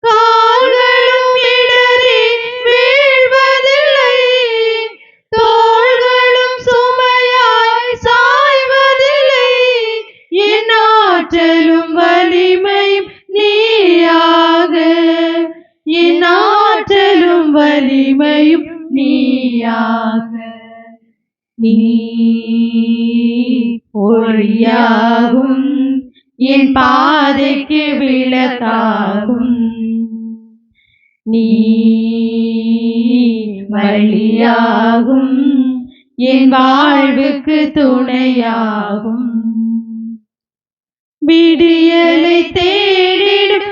கால்களும் இடறி வீழ்வதில்லை, தோள்களும் சுமையாய் சாய்வதில்லை. என் ஆற்றலும் வலிமையும் நீயாக, என் ஆற்றலும் வலிமையும் நீயாக. நீ ஒளியாகும், என் பாதைக்கு விளக்காகும். நீ வழியாகும், என் வாழ்வுக்கு துணையாகும். விடியலை தேடிடும்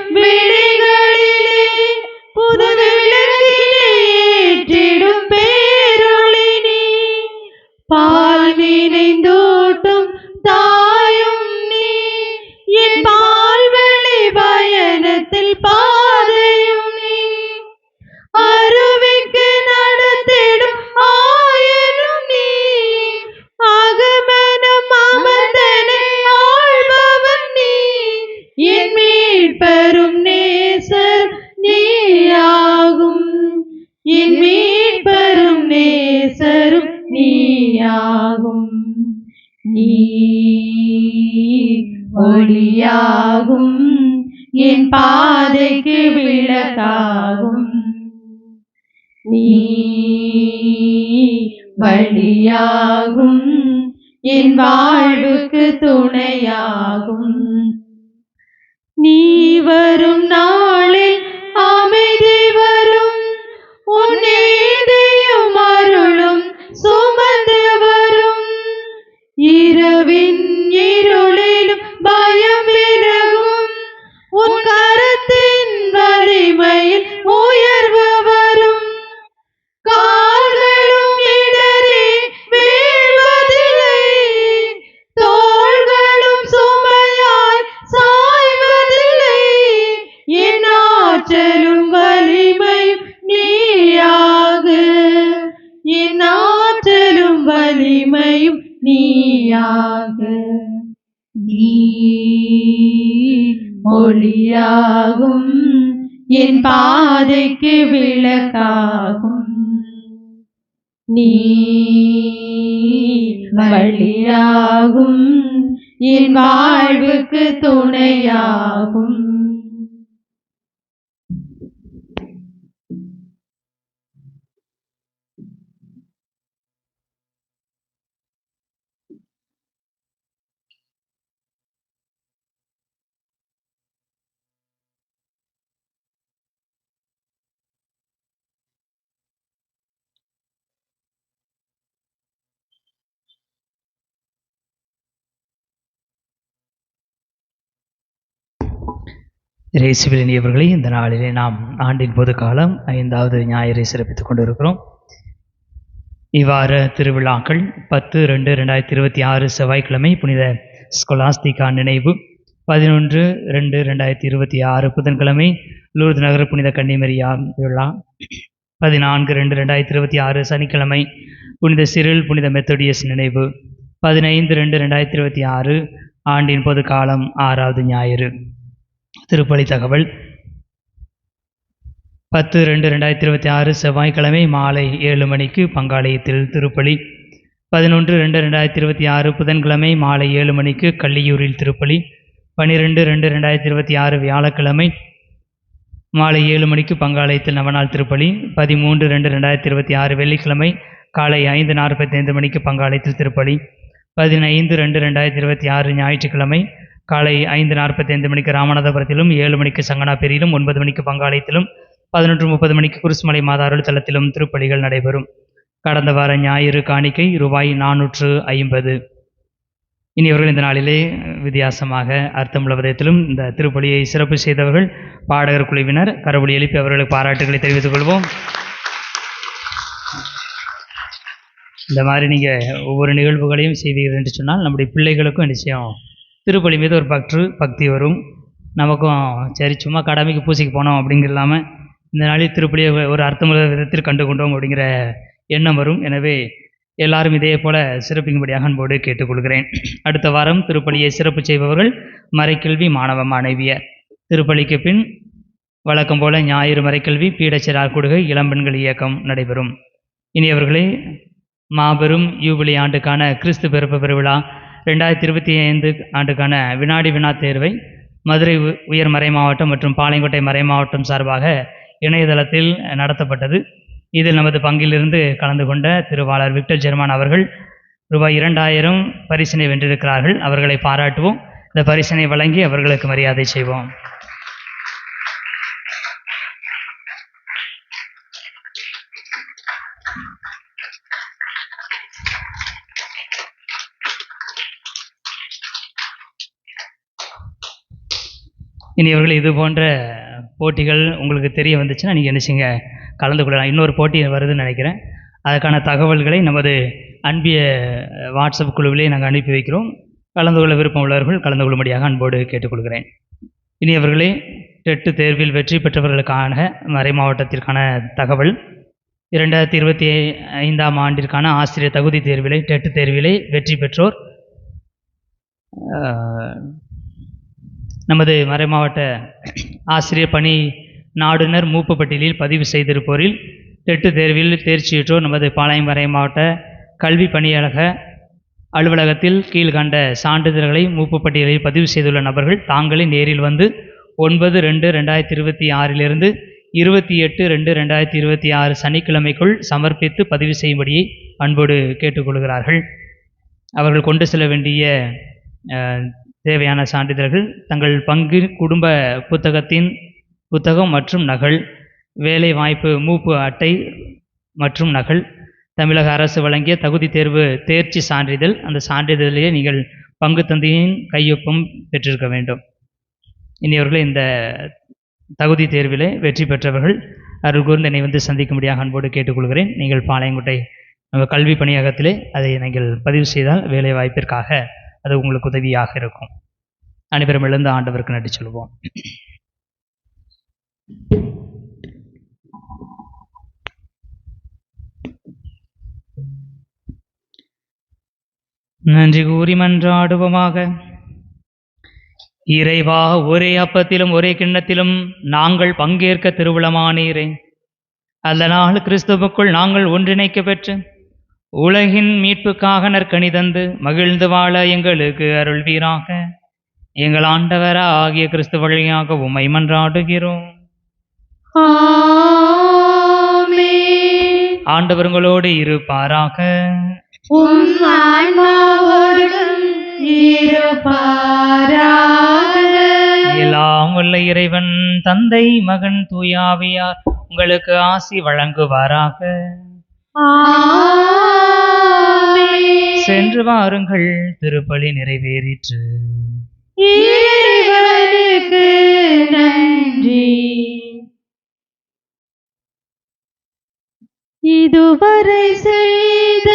நீயாகும். நீ ஒளியாகும், என் பாதைக்கு விளக்காகும். நீ வழியாகும், என் வாழ்வுக்கு துணையாகும். நீ வரும் நாளில் அமைதி வரும், உன் இதயம் அருளும் சுமந்து வரும். இரவின் இருளிலும் பயம் விலகும், உன் கரத்தின் வலிமையில் உயர்வு வரும். கால்களும் இடறி வீழ்வதில்லை, தோள்களும் சுமையாய் சாய்வதில்லை. என் ஆற்றலும் வலிமையும் நீயாக, என் ஆற்றலும் வலிமையும் நீயாக. நீ ஒளியாகும், என் பாதைக்கு விளக்காகும். நீ வழியாகும், என் வாழ்வுக்கு துணையாகும். இயேசுவில் இனியவர்களே, இந்த நாளிலே நாம் ஆண்டின் பொது காலம் 5வது ஞாயிறை சிறப்பித்துக் கொண்டிருக்கிறோம். இவ்வாறு திருவிழாக்கள் 10/2/2026 செவ்வாய்க்கிழமை புனித ஸ்கொலாஸ்திகா நினைவு, 11/2/2026 புதன்கிழமை லூர்து நகர புனித கன்னிமரியா விழா, 14/2/2026 சனிக்கிழமை புனித சிறில் புனித மெத்தோடியஸ் நினைவு, 15/2/2026 ஆண்டின் பொது காலம் 6வது ஞாயிறு. திருப்பலி தகவல். 10/2/2026 செவ்வாய்க்கிழமை மாலை 7 மணிக்கு பங்காலயத்தில் திருப்பலி. 11/2/2026 புதன்கிழமை மாலை 7 மணிக்கு கள்ளியூரில் திருப்பலி. 12/2/2026 வியாழக்கிழமை மாலை 7 மணிக்கு பங்காலயத்தில் நவநாள் திருப்பலி. 13/2/2026 வெள்ளிக்கிழமை காலை 5:45 மணிக்கு பங்காலயத்தில் திருப்பலி. 15/2/2026 ஞாயிற்றுக்கிழமை காலை 5:45 மணிக்கு ராமநாதபுரத்திலும், 7 மணிக்கு சங்கனாப்பேரியிலும், 9 மணிக்கு பங்காலயத்திலும், 11:30 மணிக்கு குருசுமலை மாதா அருள் தலத்திலும் திருப்பலிகள் நடைபெறும். கடந்த வார ஞாயிறு காணிக்கை ரூபாய் 450. இனியவர்கள் இந்த நாளிலே வித்தியாசமாக அர்த்தமுள்ள விதத்திலும் இந்த திருப்பலியை சிறப்பு செய்தவர்கள் பாடகர் குழுவினர். கரவொலி எழுப்பி அவர்களுக்கு பாராட்டுகளை தெரிவித்துக் கொள்வோம். இந்த மாதிரி நீங்கள் ஒவ்வொரு நிகழ்வுகளையும் செய்வீர்கள் என்று சொன்னால் நம்முடைய பிள்ளைகளுக்கும் நிச்சயம் திருப்பலி மீது ஒரு பக்தி வரும். நமக்கும் சரி சும்மா கடமைக்கு பூசைக்கு போனோம் அப்படிங்கிற இல்லாமல் இந்த நாளில் திருப்பலியை ஒரு அர்த்தமுள்ள விதத்தில் கண்டு கொண்டோம் அப்படிங்கிற எண்ணம் வரும். எனவே எல்லாரும் இதே போல சிறப்பிக்கும்படியாக அன்போடு கேட்டுக்கொள்கிறேன். அடுத்த வாரம் திருப்பலியை சிறப்பு செய்பவர்கள் மறைக்கல்வி மாணவ மாணவியர். திருப்பலிக்கு பின் வழக்கம் போல ஞாயிறு மறைக்கல்வி, பீடச்சிறார் கூடுகை, இளம்பெண்கள் இயக்கம் நடைபெறும். இனியவர்களே, மாபெரும் யூபிலி ஆண்டுக்கான கிறிஸ்து பிறப்பு பெருவிழா 2025 ஆண்டுக்கான வினாடி வினா தேர்வை மதுரை உயர் மறை மாவட்டம் மற்றும் பாளையங்கோட்டை மறை மாவட்டம் சார்பாக இணையதளத்தில் நடத்தப்பட்டது. இதில் நமது பங்கிலிருந்து கலந்து கொண்ட திருவாளர் விக்டர் ஜெர்மான் அவர்கள் ரூபாய் 2000 பரிசினை வென்றிருக்கிறார்கள். அவர்களை பாராட்டுவோம். இந்த பரிசினை வழங்கி அவர்களுக்கு மரியாதை செய்வோம். இனியவர்கள் இது போன்ற போட்டிகள் உங்களுக்கு தெரிய வந்துச்சுன்னா நீங்கள் என்ன செய்யுங்க, கலந்து கொள்ளலாம். இன்னொரு போட்டி வருதுன்னு நினைக்கிறேன். அதற்கான தகவல்களை நமது அன்பிய வாட்ஸ்அப் குழுவிலே நாங்கள் அனுப்பி வைக்கிறோம். கலந்து கொள்ள விருப்பம் உள்ளவர்கள் கலந்து கொள்ளும்படியாக அன்போடு கேட்டுக்கொள்கிறேன். இனியவர்களே, டெட்டு தேர்வில் வெற்றி பெற்றவர்களுக்கான மறை மாவட்டத்திற்கான தகவல். 2025 ஆண்டிற்கான ஆசிரியர் தகுதி தேர்விலே டெட்டு தேர்விலே வெற்றி பெற்றோர் நமது மறை மாவட்ட ஆசிரியர் பணி நாடுனர் மூப்பு பட்டியலில் பதிவு செய்திருப்போரில் டெட்டு தேர்வில் தேர்ச்சியுற்றோர் நமது பாளையம் மறை மாவட்ட கல்வி பணியக அலுவலகத்தில் கீழ்கண்ட சான்றிதழ்களை மூப்பு பட்டியலில் பதிவு செய்துள்ள நபர்கள் தாங்களே நேரில் வந்து 9/2/2026 28/2/2026 சனிக்கிழமைக்குள் சமர்ப்பித்து பதிவு செய்யும்படியை அன்போடு கேட்டுக்கொள்கிறார்கள். அவர்கள் கொண்டு செல்ல வேண்டிய தேவையான சான்றிதழ்கள் தங்கள் பங்கு குடும்ப புத்தகம் மற்றும் நகல், வேலை வாய்ப்பு மூப்பு அட்டை மற்றும் நகல், தமிழக அரசு வழங்கிய தகுதி தேர்வு தேர்ச்சி சான்றிதழ், அந்த சான்றிதழிலேயே நீங்கள் பங்கு தந்தையின் கையொப்பம் பெற்றிருக்க வேண்டும். இனியவர்கள் இந்த தகுதி தேர்விலே வெற்றி பெற்றவர்கள் அருள் கூர்ந்து என்னை வந்து சந்திக்கும்படியாக அன்போடு கேட்டுக்கொள்கிறேன். நீங்கள் பாளையங்கோட்டை நம்ம கல்வி பணியகத்திலே அதை நீங்கள் பதிவு செய்தால் வேலை வாய்ப்பிற்காக அது உங்களுக்கு உதவியாக இருக்கும். அனைவரும் எழுந்து ஆண்டவருக்கு நன்றி சொல்வோம். நன்றி கூறி மன்றாடுவோமாக. இறைவா, ஒரே அப்பத்திலும் ஒரே கிண்ணத்திலும் நாங்கள் பங்கேற்க திருவுளமானீரே. அதனால் கிறிஸ்துவுக்குள் நாங்கள் ஒன்றிணைக்க பெற்று உலகின் மீட்புக்காக நற்கனி தந்து மகிழ்ந்து வாழ எங்களுக்கு அருள்வீராக. எங்கள் ஆண்டவரா ஆகிய கிறிஸ்து வழியாக உம்மை மன்றாடுகிறோம். ஆண்டவர்களோடு இருப்பாராக. எல்லாம் உள்ள இறைவன் தந்தை மகன் தூயாவியார் உங்களுக்கு ஆசி வழங்குவாராக. சென்று வாருங்கள், திருப்பலி நிறைவேறிற்று. இறைவனுக்கு நன்றி. இதுவரை செய்த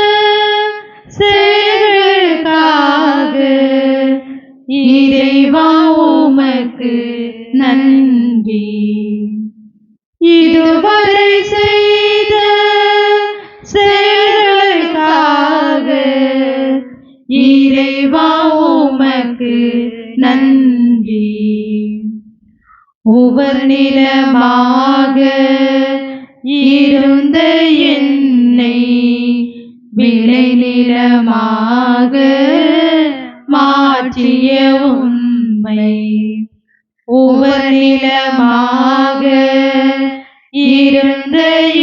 செயல்களுக்காக இறைவா உமக்கு நன்றி. இதுவரை செய்த செயல்களுக்காக இறைவா உமக்கு நன்றி. ஒவ்வொரு நிலமாக இருந்த என்னை விளை நிலமாக மாற்றிய உம்மை, ஒவ்வொரு நிலமாக இருந்த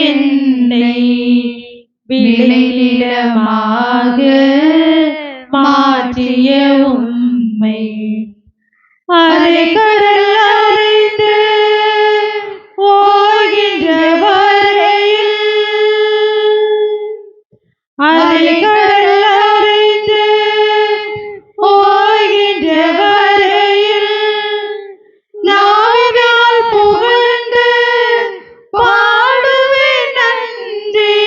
என்னை விளை நிலமாக மாற்றிய உம்மை, அரை கடல் அறைந்து ஓய்கின்ற வரையில், அரை கடல் அறைந்து ஓய்கின்ற வரையில் நாவினால் புகழ்ந்து பாடுவேன் நன்றி.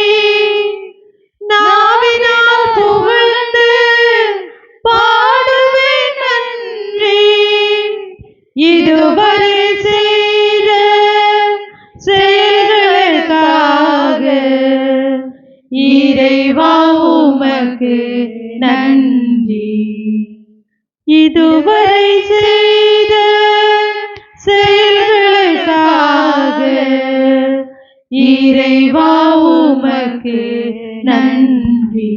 நாவினால் புகழ்ந்து பாடுவேன் நன்றி. இதுவரை செய்த செயல்களுக்காக இறைவா உமக்கு நன்றி. இதுவரை செய்த செயல்களுக்காக இறைவா உமக்கு நன்றி.